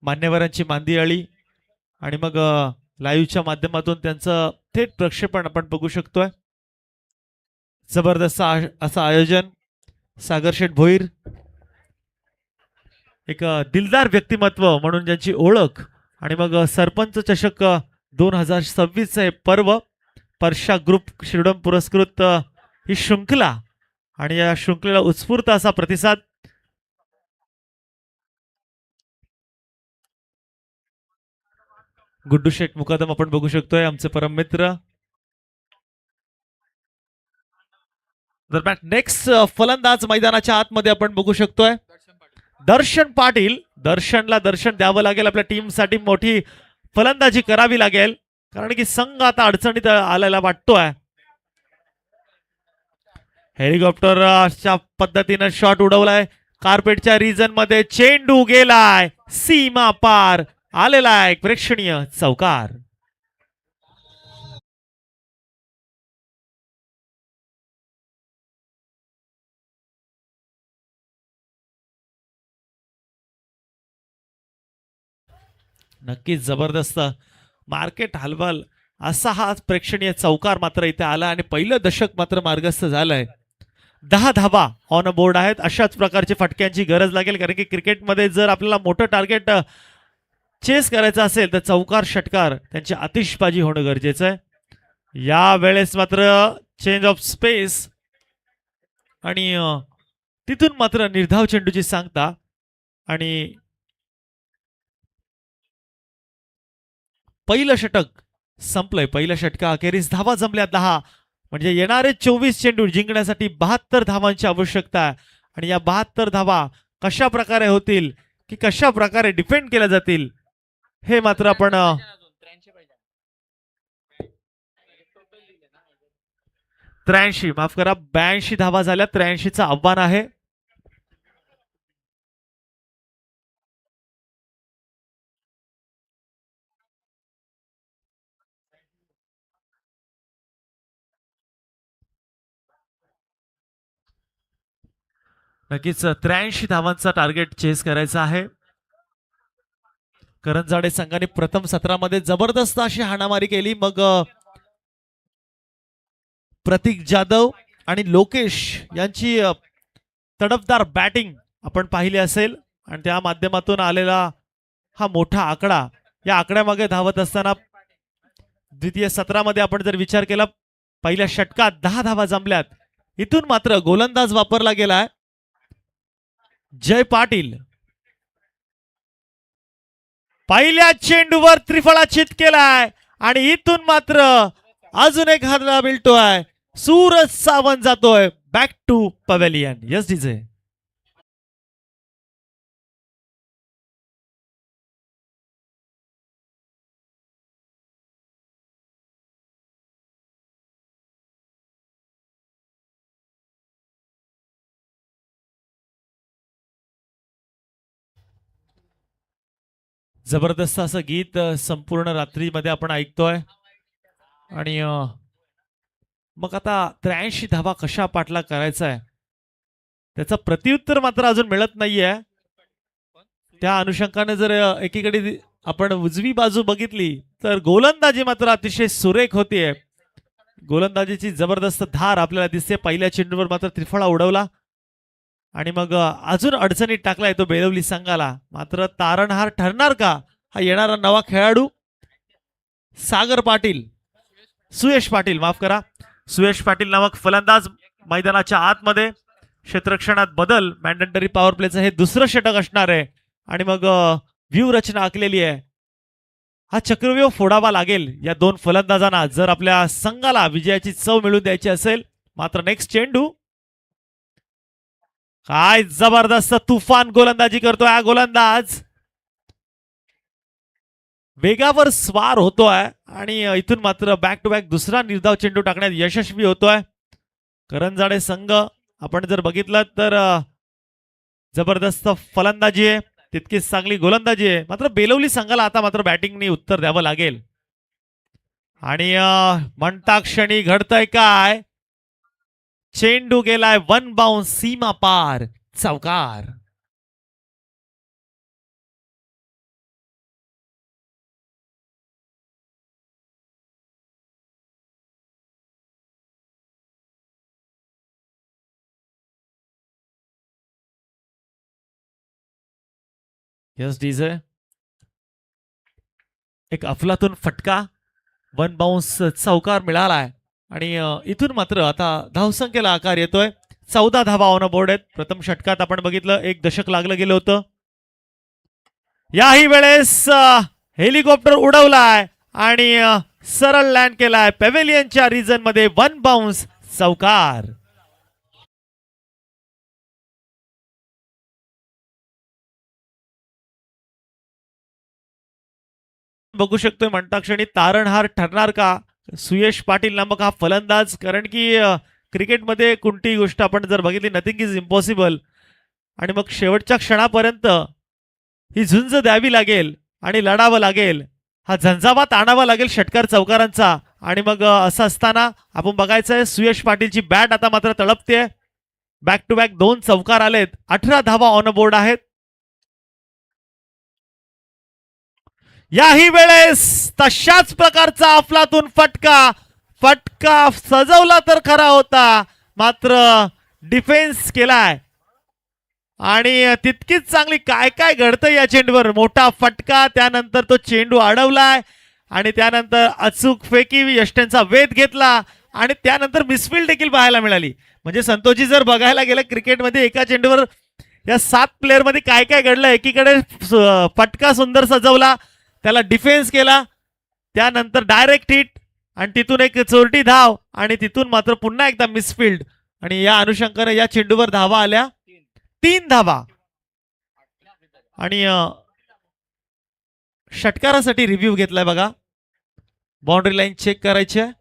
मान्यवरांची मांदियाळी आणि मग लाईव्हच्या माध्यमातून त्यांचं थेट प्रक्षेपण आपण बघू शकतोय. जबरदस्त असं आयोजन. सागर शेठ भोईर एक दिलदार व्यक्तिमत्व म्हणून ज्यांची ओळख आणि मग सरपंच चषक 2026 हे पर्व परशा ग्रुप शिरडोन पुरस्कृत ही शृंखला आणि या शृंखलेला उत्स्फूर्त असा प्रतिसाद. गुड्डू शेठ मुकादम आपण बघू शकतोय आमचे परम मित्र. दरम्यान नेक्स्ट फलंदाज मैदानाच्या आतमध्ये आपण बघू शकतोय दर्शन पाटील. दर्शनला दर्शन द्यावं लागेल. आपल्या टीमसाठी मोठी फलंदाजी करावी लागेल कारण की संघ आता अडचणीत आलेला वाटतोय. हेलिकॉप्टरच्या पद्धतीने शॉट उडवलाय कार्पेटच्या रिजन मध्ये चेंडू गेलाय सीमा पार, आलेला आहे एक प्रेक्षणीय चौकार. नक्कीच जबरदस्त मार्केट हलवाल असा हा प्रेक्षणीय चौकार मात्र इथे आला आणि पहिलं दशक मात्र मार्गस्थ झालंय. 10 धावा ऑन बोर्ड आहेत. अशाच प्रकारच्या फटक्यांची गरज लागेल, कारण की क्रिकेटमध्ये जर आपल्याला मोठं टार्गेट चेस करायचं असेल तर चौकार षटकार त्यांची आतिषबाजी होणं गरजेचं आहे. या वेळेस मात्र चेंज ऑफ स्पेस आणि तिथून मात्र निर्धाव चेंडूची सांगता आणि पहिलं षटक संपलंय. पहिल्या षटका अखेरीस धावा जमल्या 10, म्हणजे येणारे 24 चेंडू जिंकण्यासाठी 72 धावांची आवश्यकता आहे. आणि या 72 धावा कशा प्रकारे होतील की कशा प्रकारे डिफेंड केल्या जातील हे मात्र आपण 83 माफ करा 82 धावा झाल्या. 83चं आव्हान आहे. नक्कीच 83 धावांचा टार्गेट चेस करायचा आहे. करंजाडे संघाने प्रथम सत्रामध्ये जबरदस्त अशी हाणामारी केली. मग प्रतीक जाधव आणि लोकेश यांची तडफदार बॅटिंग आपण पाहिली असेल आणि त्या माध्यमातून आलेला हा मोठा आकडा. या आकड्यामागे धावत असताना द्वितीय सत्रामध्ये आपण जर विचार केला पहिल्या षटकात 10 धावा जमल्यात. इथून मात्र गोलंदाज वापरला गेलाय जय पाटील. पहिल्या चेंडूवर त्रिफळाचीत केलाय आणि इथून मात्र अजून एक हादरा मिळतोय. सूरज सावंत जातोय back to pavilion. Yes DJ. जबरदस्त असं गीत संपूर्ण रात्रीमध्ये आपण ऐकतोय. आणि मग आता 83 धावा कशा पाठलाग करायचा आहे त्याचं प्रत्युत्तर मात्र अजून मिळत नाहीये. त्या अनुषंगाने जर एकीकडे आपण उजवी बाजू बघितली तर गोलंदाजी मात्र अतिशय सुरेख होतीये. गोलंदाजीची जबरदस्त धार आपल्याला दिसते. पहिल्या चेंडूवर मात्र त्रिफळा उडवला आणि मग अजून अडचणीत टाकलाय तो बेळवली संघाला. मात्र तारणहार ठरणार का हा येणारा नवा खेळाडू सागर पाटील, सुयश पाटील माफ करा, सुयश पाटील नामक फलंदाज मैदानाच्या आतमध्ये. क्षेत्ररक्षणात बदल, मॅन्डेटरी पॉवर प्लेचं हे दुसरं षटक असणार आहे. आणि मग व्यूह रचना आखलेली आहे. हा चक्रव्यूह फोडावा लागेल या दोन फलंदाजांना जर आपल्या संघाला विजयाची चव मिळवून द्यायची असेल. मात्र नेक्स्ट चेंडू काय जबरदस्त तुफान गोलंदाजी करतोय हा गोलंदाज. वेगावर स्वार होतोय आणि इथून मात्र बॅक टू बॅक दुसरा निर्धाव चेंडू टाकण्यात यशस्वी होतोय. करंजाडे संघ आपण जर बघितलं तर जबरदस्त फलंदाजी आहे, तितकीच चांगली गोलंदाजी आहे. मात्र बेलवली संघाला आता मात्र बॅटिंगनी उत्तर द्यावं लागेल. आणि म्हणता क्षणी घडतंय काय, चेंडू गेलाय वन बाउन्स सीमा पार, चौकार. Yes DJ. एक अफलातून फटका, वन बाउन्स चौकार मिळालाय. आणि इथून मात्र आता धावसंख्येला आकार येतोय. 14 धावा ऑन बोर्ड आहेत. प्रथम षटकात आपण बघितलं एक दशक लागलं गेलं होतं. याही वेळेस हेलिकॉप्टर उडवलाय आणि सरळ लँड केलाय पॅव्हेलियनच्या रिजन मध्ये. वन बाउन्स चौकार. बघू शकतोय म्हणता क्षणी तारणहार ठरणार का सुयश पाटील नामक हा फलंदाज. कारण की क्रिकेटमध्ये कोणतीही गोष्ट आपण जर बघितली नथिंग इज इम्पॉसिबल. आणि मग शेवटच्या क्षणापर्यंत ही झुंज द्यावी लागेल आणि लढावं लागेल, हा झंझावात आणावा लागेल षटकार चौकारांचा. आणि मग असं असताना आपण बघायचंय सुयश पाटीलची बॅट आता मात्र तळपते. बॅक टू बॅक 2 चौकार आलेत, 18 धावा ऑन बोर्ड आहेत. याही वेळेस तशाच प्रकारचा अफलातून फटका सजवला तर खरा होता, मात्र डिफेन्स केलाय. आणि तितकीच चांगली काय काय घडतं या चेंडूवर. मोठा फटका, त्यानंतर तो चेंडू अडवलाय आणि त्यानंतर अचूक फेकी, यष्ट्यांचा वेध घेतला आणि त्यानंतर मिसफील्ड देखील पाहायला मिळाली. म्हणजे संतोषजी जर बघायला गेलं क्रिकेटमध्ये एका चेंडूवर या 7 प्लेअर मध्ये काय काय घडलं. एकीकडे फटका सुंदर सजवला, त्याला डिफेन्स केला, त्यानंतर डायरेक्ट हिट आणि तिथून एक चोरटी धाव आणि तिथून मात्र पुन्हा एकदा मिसफील्ड. आणि या अनुषंगाने या चेंडूवर धावा आल्या 3 धावा. आणि षटकारासाठी रिव्ह्यू घेतलाय बघा. बाउंड्री लाईन चेक करायची आहे.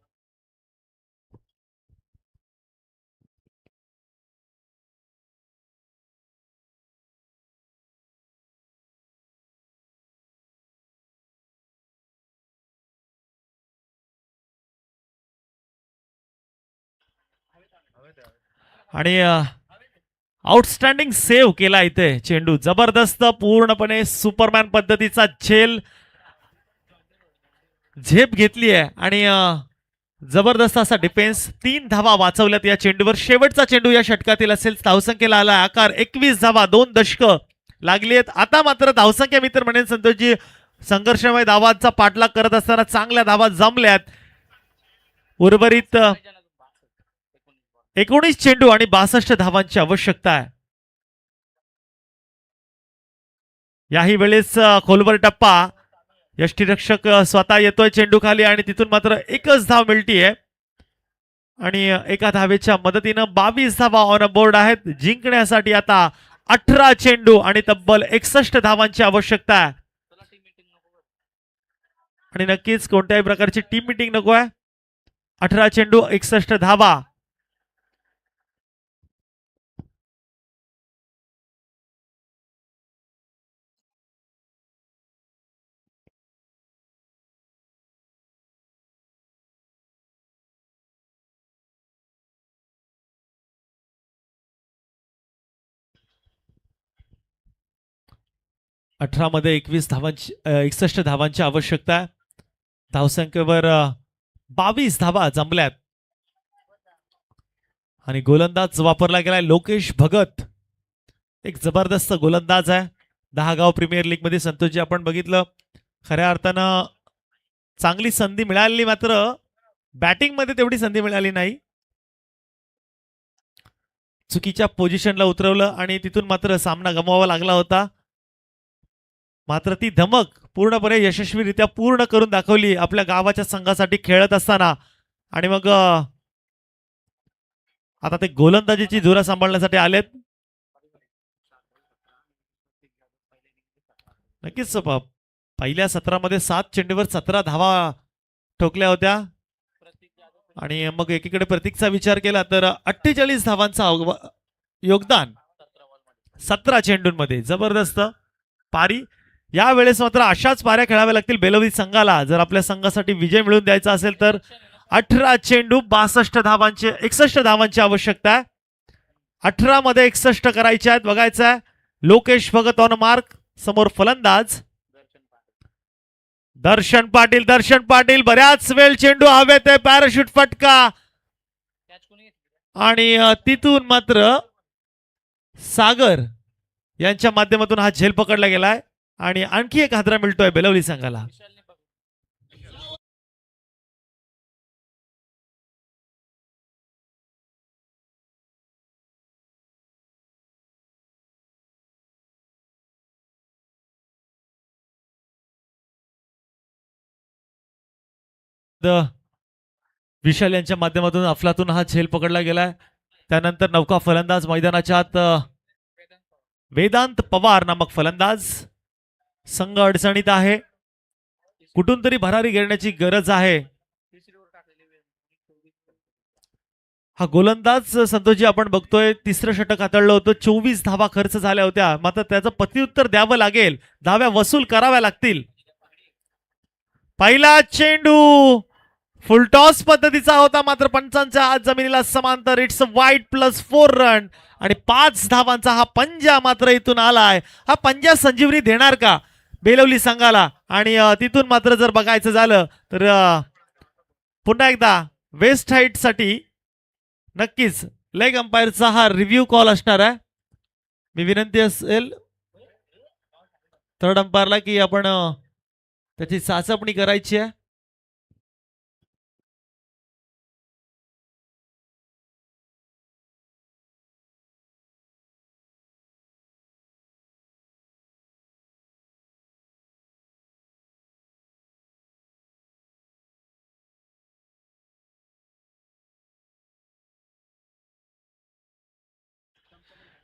आणि आउटस्टँडिंग सेव्ह केला इथे चेंडू. जबरदस्त, पूर्णपणे सुपरमॅन पद्धतीचा झेप घेतली आहे आणि जबरदस्त असा डिफेन्स. 3 धावा वाचवल्यात या चेंडूवर. शेवटचा चेंडू या षटकातील असेल. धावसंख्येला आला आकार 21 धावा, 2 दशकं लागली आहेत. आता मात्र धावसंख्या मित्र म्हणेन संतोषजी संघर्षमय धावांचा पाठलाग करत असताना चांगल्या धावा जमल्यात. उर्वरित 19 चेंडू आणि 62 धावांची आवश्यकता आहे. याही वेळेस खोलवर टप्पा. यष्टीरक्षक स्वतः येतोय चेंडू खाली आणि तिथून मात्र एकच धाव मिळतीये आणि एका धावेच्या मदतीनं 22 धावा ऑन बोर्ड आहेत. जिंकण्यासाठी आता 18 चेंडू आणि तब्बल 61 धावांची आवश्यकता आहे. आणि नक्कीच कोणत्याही प्रकारची टीम मिटिंग नको आहे. 18 चेंडू 61 धावा. मध्ये 61 धावांची आवश्यकता आहे. धावसंख्येवर 22 धावा जमल्यात आणि गोलंदाज वापरला गेलाय लोकेश भगत. एक जबरदस्त गोलंदाज आहे. 10 गाव प्रीमियर लीग मध्ये संतोषजी आपण बघितलं, खऱ्या अर्थानं चांगली संधी मिळाली, मात्र बॅटिंग मध्ये तेवढी संधी मिळाली नाही. चुकीच्या पोझिशनला उतरवलं आणि तिथून मात्र सामना गमवावा लागला होता. मात्र ती धमक पूर्णपणे यशस्वीरित्या पूर्ण करून दाखवली आपल्या गावाच्या संघासाठी खेळत असताना. आणि मग आता ते गोलंदाजीची धुरा सांभाळण्यासाठी आलेत. नक्कीच पहिल्या सत्रामध्ये 7 चेंडूवर 17 धावा ठोकल्या होत्या आणि मग एकीकडे प्रतीकचा विचार केला तर 48 धावांचा योगदान 17 चेंडूंमध्ये. जबरदस्त पारी. या वेळेस मात्र अशाच पाऱ्या खेळाव्या लागतील बेलवली संघाला जर आपल्या संघासाठी विजय मिळवून द्यायचा असेल तर. 18 चेंडू 61 धावांची आवश्यकता आहे. 18 मध्ये 61 करायचे आहेत. बघायचं आहे लोकेश भगत ऑन मार्क. समोर फलंदाज दर्शन पाटील बऱ्याच वेळ चेंडू हवेत आहे. पॅराशूट फटका आणि तिथून मात्र सागर यांच्या माध्यमातून हा झेल पकडला गेलाय आणि आणखी एक हादरा मिळतोय बेलवली संघाला. विशाल यांच्या माध्यमातून अफलातून हा झेल पकडला गेलाय. त्यानंतर नौका फलंदाज मैदानाच्या आत वेदांत पवार नामक फलंदाज. संघ अडचणीत आहे, कुठून तरी भरारी घेण्याची गरज आहे. हा गोलंदाज संतोषजी आपण बघतोय तिसरं षटक हाताळलं होतं, 24 धावा खर्च झाल्या होत्या, मात्र त्याचं प्रत्युत्तर द्यावं लागेल, धाव्या वसूल कराव्या लागतील. पहिला चेंडू फुलटॉस पद्धतीचा होता, मात्र पंचांच्या आज जमिनीला समांतर. इट्स वाईड +4 रन आणि 5 धावांचा हा पंजा मात्र इथून आलाय. हा पंजा संजीवनी देणार का बेलवली संघाला? आणि तिथून मात्र जर बघायचं झालं तर पुन्हा एकदा वेस्ट हाईट साठी नक्कीच लेग अंपायरचा हा रिव्ह्यू कॉल असणार आहे. मी विनंती असेल थर्ड अंपायरला की आपण त्याची चाचपणी करायची आहे.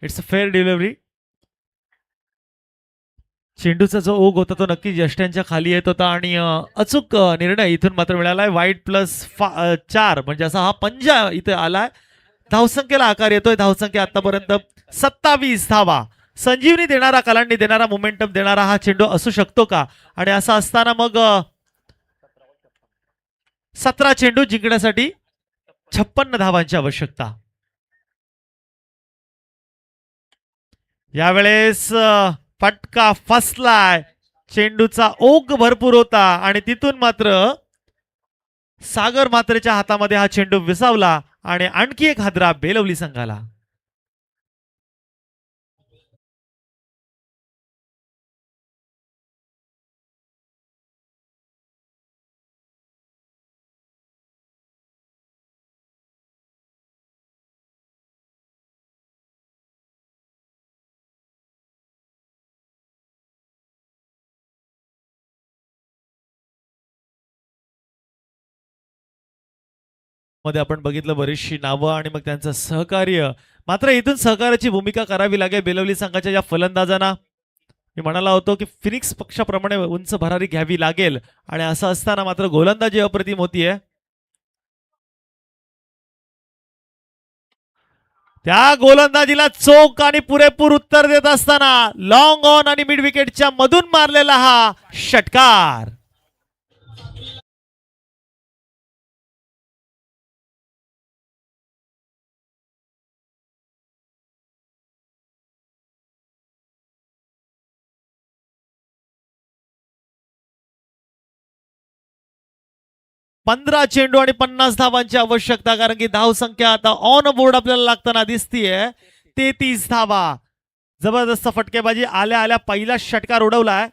It's a fair delivery. चेंडूचा जो ओघ होता तो नक्की यष्ट्यांच्या खाली येत होता आणि अचूक निर्णय इथून मात्र मिळालाय. वाईड +4 म्हणजे असा हा पंजा इथे आलाय. धावसंख्येला आकार येतोय. धावसंख्या आतापर्यंत 27 धावा. संजीवनी देणारा, कलांनी देणारा, मोमेंटम देणारा हा चेंडू असू शकतो का? आणि असं असताना मग 17 चेंडू जिंकण्यासाठी 56 धावांची आवश्यकता. यावेळेस फटका फसलाय. चेंडूचा ओघ भरपूर होता आणि तिथून मात्र सागर म्हात्रेच्या हातामध्ये हा चेंडू विसावला आणि आणखी एक हादरा बेलवली संघाला. मध्ये आपण बघितलं बरीचशी नावं आणि मग त्यांचं सहकार्य. मात्र इथून सहकार्याची भूमिका करावी लागेल बेलवली संघाच्या या फलंदाजांना. मी म्हणाला होतो की फिनिक्स पक्षाप्रमाणे उंच भरारी घ्यावी लागेल आणि असं असताना मात्र गोलंदाजी अप्रतिम होतीये. त्या गोलंदाजीला चोख आणि पुरेपूर उत्तर देत असताना लॉंग ऑन आणि मिड विकेटच्या मधून मारलेला हा षटकार. पंधरा चेंडू आणि 50 धावांची आवश्यकता, कारण की धावसंख्या आता ऑन बोर्ड आपल्याला लागताना दिसतीये 33 धावा. जबरदस्त फटकेबाजी आल्या आल्या पहिला षटकार उडवलाय.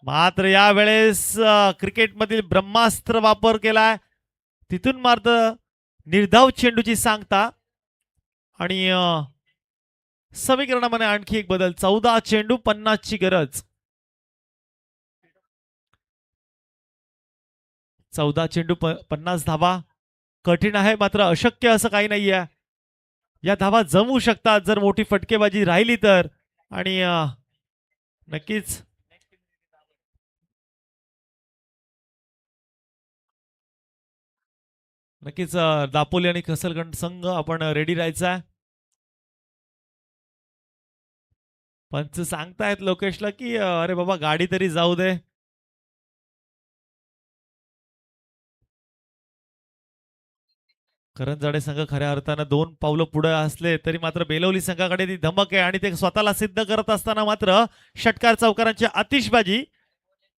मात्र यावेळेस क्रिकेटमधील ब्रह्मास्त्र वापर केलाय. तिथून मात्र निर्धाव चेंडूची सांगता आणि समीकरणामध्ये आणखी एक बदल. 14 चेंडू 50 ची गरज. 14 चेंडू 50 धावा कठीण आहे, मात्र अशक्य असं काही नाहीये. या धावा जमू शकतात जर मोठी फटकेबाजी राहिली तर. आणि नक्कीच नक्कीच दापोली आणि खसलगंड संघ आपण रेडी राहायचा. पंच सांगतायत लोकेशला की अरे बाबा गाडी तरी जाऊ दे. करंजाडे संघ खऱ्या अर्थानं 2 पावलं पुढे असले तरी मात्र बेलवली संघाकडे ती धमक आहे आणि ते स्वतःला सिद्ध करत असताना मात्र षटकार चौकारांची आतिषबाजी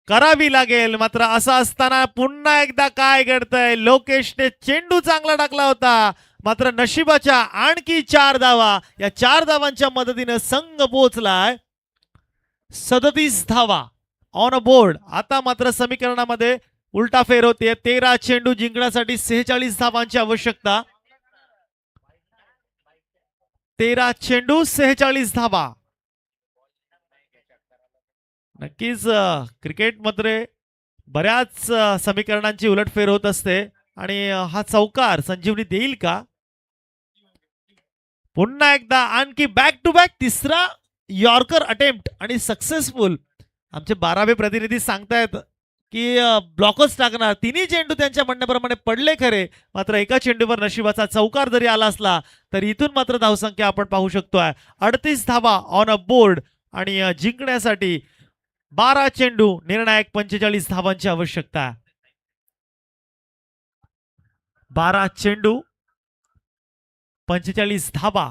करावी लागेल. मात्र असं असताना पुन्हा एकदा काय घडतंय, लोकेशने चेंडू चांगला टाकला होता, मात्र नशिबाच्या आणखी 4 धावा. या 4 धावांच्या मदतीने संघ पोहोचलाय 37 धावा ऑन बोर्ड. आता मात्र समीकरणामध्ये उलटा फेर होते. 13 चेंडू जिंकण्यासाठी 46 धावांची आवश्यकता. 13 चेंडू 46 धावा. नक्कीच क्रिकेटमध्ये बऱ्याच समीकरणांची उलटफेर होत असते आणि हा चौकार संजीवनी देईल का? पुन्हा एकदा आणखी बॅक टू बॅक तिसरा यॉर्कर अटेम्प्ट आणि सक्सेसफुल. आमचे 12वे प्रतिनिधी सांगतायत की ब्लॉकच टाकणार. तिन्ही चेंडू त्यांच्या म्हणण्याप्रमाणे पडले खरे, मात्र एका चेंडूवर नशिबाचा चौकार जरी आला असला तरी इथून मात्र धावसंख्या आपण पाहू शकतोय 38 धावा ऑन अ बोर्ड. आणि जिंकण्यासाठी 12 चेंडू, निर्णायक 45 धावांची आवश्यकता. 12 चेंडू 45 धावा.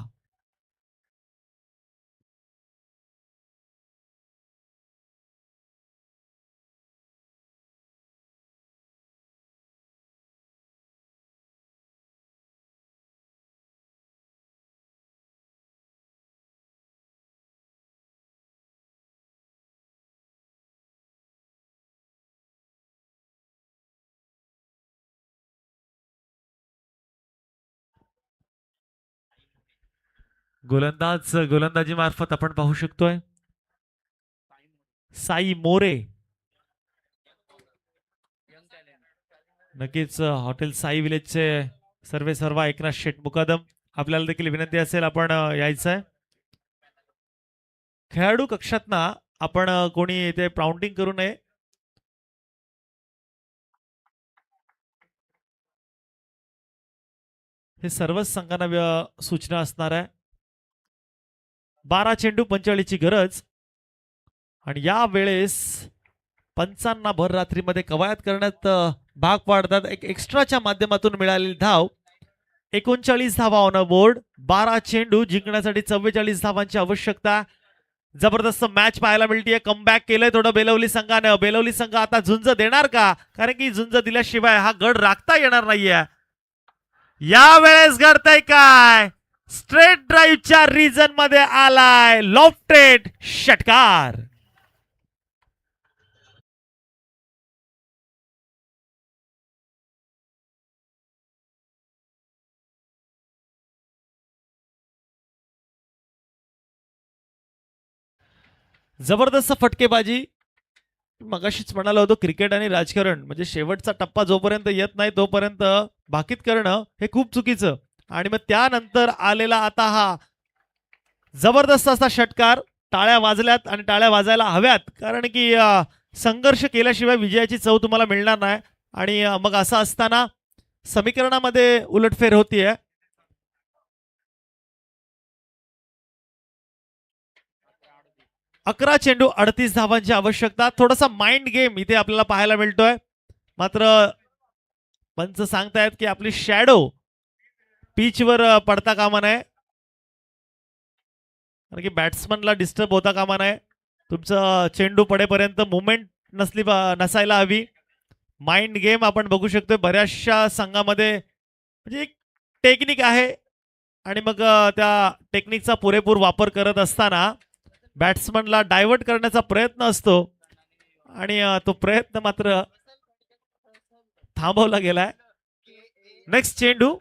गोलंदाजी मार्फत आपण पाहू शकतोय साई मोरे. नक्कीच हॉटेल साई विलेजचे सर्वे सर्वा एकनाथ शेठ मुकादम, आपल्याला देखील विनंती असेल आपण यायचं आहे. खेळाडू कक्षात ना आपण कोणी इथे प्राउंटिंग करू नये. हे सर्वच संघांना सूचना असणार आहे. 12 चेंडू 45 ची गरज. आणि या वेळेस पंचांना भर रात्रीमध्ये कवायत करण्यात भाग पाडतात. एक एक्स्ट्राच्या माध्यमातून मिळालेली धाव 39 धावा ऑन अ बोर्ड. 12 चेंडू जिंकण्यासाठी 44 धावांची आवश्यकता. जबरदस्त मॅच पाहायला मिळते. कमबॅक केलंय थोडं बेलवली संघानं. बेलवली संघ आता झुंज देणार का? कारण की झुंज दिल्याशिवाय हा गड राखता येणार नाहीये. यावेळेस घडतंय काय? स्ट्रेट ड्राईव्हच्या रिजन मध्ये आलाय लॉफ्टेड षटकार. जबरदस्त फटकेबाजी. मगाशीच म्हणालो होतो क्रिकेट आणि राजकारण म्हणजे शेवटचा टप्पा जोपर्यंत येत नाही तोपर्यंत भाकीत करणं हे खूप चुकीचं. आणि मग त्यानंतर आलेला आता हा जबरदस्त असा षटकार. टाळ्या वाजल्यात आणि टाळ्या वाजायला हव्यात, कारण की संघर्ष केल्याशिवाय विजयाची चव तुम्हाला मिळणार नाही. आणि मग असं असताना समीकरणामध्ये उलटफेर होतीये. अकरा चेंडू 38 धावांची आवश्यकता. थोडासा माइंड गेम इथे आपल्याला पाहायला मिळतोय. मात्र पंच सांगतायत की आपली शॅडो पिचवर पडता कामा नये, कारण की बॅट्समनला डिस्टर्ब होता कामा नये. तुमचं चेंडू पडेपर्यंत मुवमेंट नसायला हवी. माइंड गेम आपण बघू शकतो बऱ्याचशा संघामध्ये, म्हणजे एक टेक्निक आहे आणि मग त्या टेक्निकचा पुरेपूर वापर करत असताना बॅट्समनला डायव्हर्ट करण्याचा प्रयत्न असतो आणि तो प्रयत्न मात्र थांबवला गेलाय. नेक्स्ट चेंडू.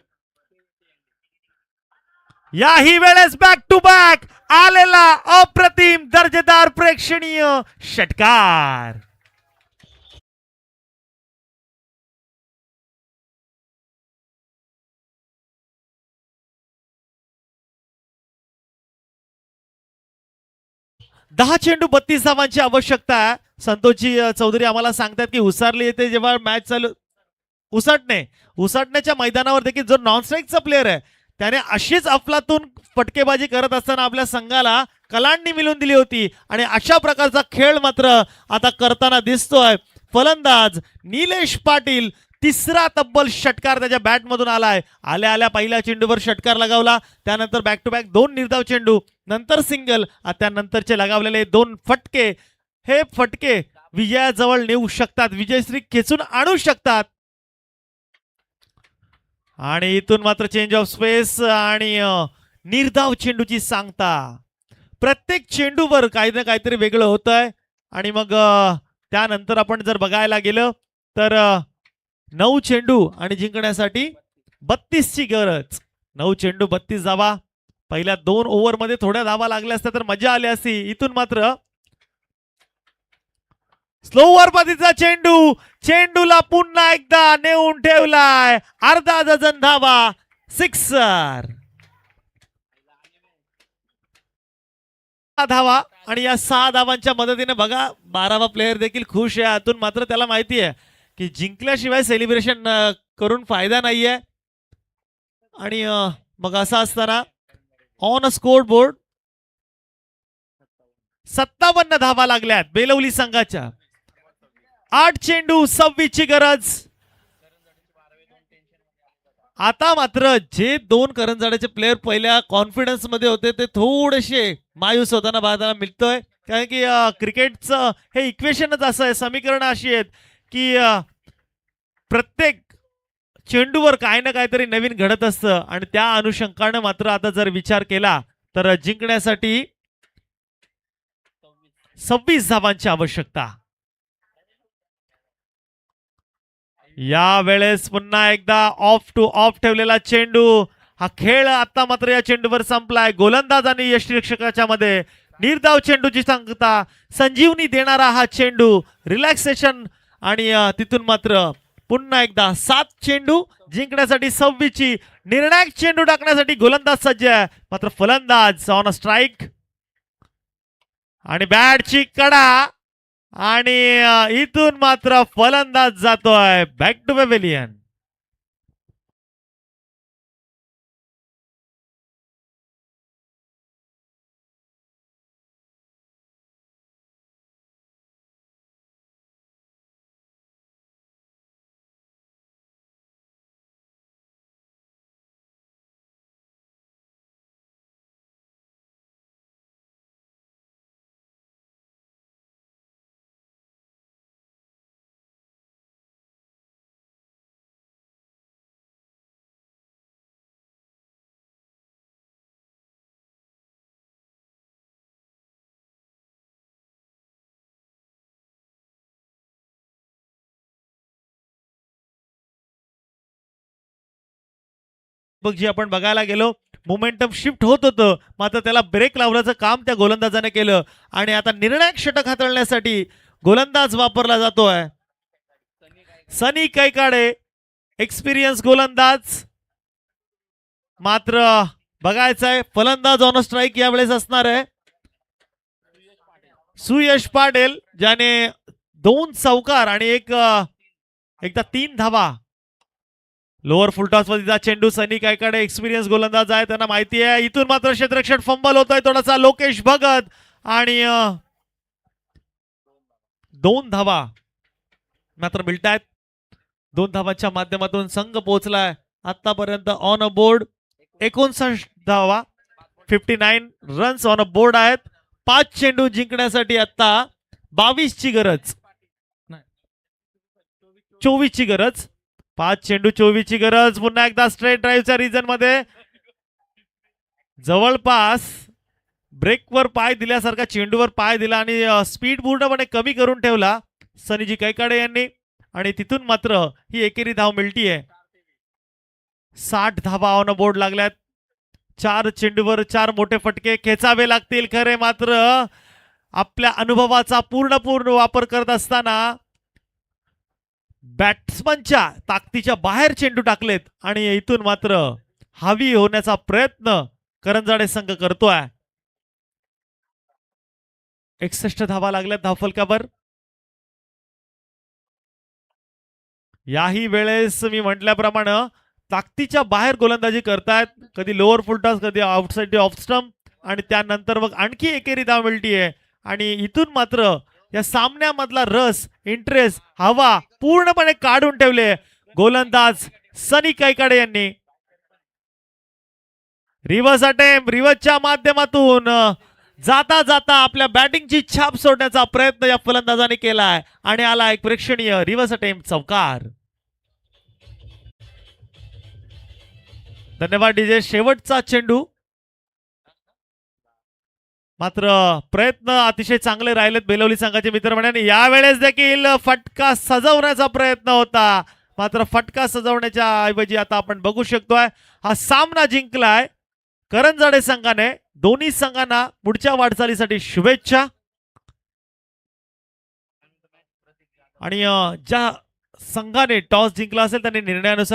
याही वेळेस बॅक टू बॅक आलेला अप्रतिम दर्जेदार प्रेक्षणीय षटकार. दहा चेंडू 32 धावांची आवश्यकता आहे. संतोषजी चौधरी आम्हाला सांगतात की उसारली येते जेव्हा मॅच चालू उसाटण्याच्या मैदानावर देखील जो नॉन स्ट्राईकचा प्लेअर आहे त्याने अशीच अफलातून फटकेबाजी करत असताना आपल्या संघाला कलांनी मिळवून दिली होती. आणि अशा प्रकारचा खेळ मात्र आता करताना दिसतोय फलंदाज निलेश पाटील. तिसरा तब्बल षटकार त्याच्या बॅटमधून आलाय. आल्या आल्या पहिल्या चेंडूवर षटकार लगावला, त्यानंतर बॅक टू बॅक 2 निर्धाव चेंडू, नंतर सिंगल, त्यानंतरचे लगावलेले 2 फटके. हे फटके विजयाजवळ नेऊ शकतात, विजयश्री खेचून आणू शकतात. आणि इथून मात्र चेंज ऑफ स्पेस आणि निर्धाव चेंडूची सांगता. प्रत्येक चेंडूवर काही ना काहीतरी वेगळं होतंय. आणि मग त्यानंतर आपण जर बघायला गेलं तर 9 चेंडू आणि जिंकण्यासाठी 32 ची गरज. 9 चेंडू 32 धावा. पहिल्या 2 ओव्हरमध्ये थोड्या धावा लागल्या असत्या तर मजा आली असती. इथून मात्र स्लोवर पद्धतीचा चेंडू, चेंडूला पुन्हा एकदा नेऊन ठेवलाय. अर्धा डझन धावा, सिक्सर. धावा आणि या 6 धावांच्या मदतीने बघा 12वा प्लेयर देखील खुश आहे आतून, मात्र त्याला माहिती आहे की जिंकल्याशिवाय सेलिब्रेशन करून फायदा नाहीये. आणि मग असं असताना ऑन अ स्कोर बोर्ड 57 धावा लागल्यात बेलवली संघाच्या. 8 चेंडू 26 ची गरज. आता मात्र जे 2 करंजाड्याचे प्लेयर पहिल्या कॉन्फिडन्स मध्ये होते ते थोडेसे मायूस होताना पाहताना मिळतोय, कारण की क्रिकेटचं हे इक्वेशनच असं आहे, समीकरण अशी आहेत की प्रत्येक चेंडूवर काय ना काहीतरी नवीन घडत असतं. आणि त्या अनुषंगाने मात्र आता जर विचार केला तर जिंकण्यासाठी 26 धावांची आवश्यकता. या वेळेस पुन्हा एकदा ऑफ टू ऑफ ठेवलेला चेंडू. हा खेळ आता मात्र या चेंडूवर संपलाय. गोलंदाज आणि यष्टिरक्षकाच्या मध्ये निर्धाव चेंडूची सांगता, संजीवनी देणारा हा चेंडू, रिलॅक्सेशन. आणि तिथून मात्र पुन्हा एकदा 7 चेंडू जिंकण्यासाठी 26 ची निर्णायक चेंडू टाकण्यासाठी गोलंदाज सज्ज आहे, मात्र फलंदाज ऑन अ स्ट्राईक. आणि बॅटची कडा आणि इथून मात्र फलंदाज जातोय बॅक टू पॅव्हेलियन. जी आपण बघायला गेलो मोमेंटम शिफ्ट होत होतं, मात्र त्याला ब्रेक लावण्याचं काम त्या गोलंदाजाने केलं. आणि आता निर्णायक षटक हाताळण्यासाठी गोलंदाज वापरला जातोय सनी कैकाडे, एक्सपिरियन्स गोलंदाज. मात्र बघायचंय फलंदाज ऑन स्ट्राईक यावेळेस असणार आहे सुयश पाटील, ज्याने 2 चौकार आणि एकदा 3 धावा. लोअर फुलटॉस मध्ये चेंडू सनी कायकडे एक्सपिरियन्स गोलंदाज आहे, त्यांना माहिती आहे. इथून मात्र क्षेत्ररक्षण फंबल होतोय थोडासा. लोकेश भगत आणि 2 धावा मात्र मिळतायत. 2 धावांच्या माध्यमातून संघ पोहोचलाय आतापर्यंत ऑन अ बोर्ड 59 धावा, 59 रन्स ऑन अ बोर्ड आहेत. 5 चेंडू जिंकण्यासाठी आता 22 ची गरज, 24 ची गरज. 5 चेंडू 24 ची गरज. पुन्हा एकदा स्ट्रेट ड्राईव्हच्या रिजन मध्ये जवळपास ब्रेकवर पाय दिल्यासारखा चेंडूवर पाय दिला आणि स्पीड पूर्णपणे कमी करून ठेवला सनीजी कैकाडे यांनी. आणि तिथून मात्र ही एकेरी धाव मिळतीये. 60 धावा ऑन बोर्ड लागल्यात. 4 चेंडूवर 4 मोठे फटके खेचावे लागतील खरे, मात्र आपल्या अनुभवाचा पूर्ण वापर करत असताना बॅट्समनच्या ताकदीच्या बाहेर चेंडू टाकलेत आणि इथून मात्र हावी होण्याचा प्रयत्न करंजाडे संघ करतोय. 61 धावा लागल्यात धावफलकावर. याही वेळेस मी म्हटल्याप्रमाणे ताकदीच्या बाहेर गोलंदाजी करतायत, कधी लोअर फुलटॉस कधी आउटसाइड ऑफ स्टंप. आणि त्यानंतर मग आणखी एकेरी धाव मिळतीये. आणि इथून मात्र या सामन्यामधला रस, इंटरेस्ट, हवा पूर्णपणे काढून ठेवले गोलंदाज सनी कैकाडे यांनी. रिव्हर्स अटेम्प्ट, रिव्हर्सच्या माध्यमातून जाता जाता आपल्या बॅटिंगची छाप सोडण्याचा प्रयत्न या फलंदाजाने केलाय आणि आला एक प्रेक्षणीय रिव्हर्स अटेम्प्ट चौकार. धन्यवाद डीजे. शेवटचा चेंडू. मात्र प्रयत्न अतिशय चांगले राहिलेत बेलवली संघाचे मित्रमंडळी. यावेळेस देखील फटका सजवण्याचा प्रयत्न होता, मात्र फटका सजवण्याच्या ऐवजी आता आपण बघू शकतोय हा सामना जिंकलाय करंजाडे संघाने. दोन्ही संघांना पुढच्या वाटचालीसाठी शुभेच्छा. आणि ज्या संघाने टॉस जिंकला असेल त्यांनी निर्णयानुसार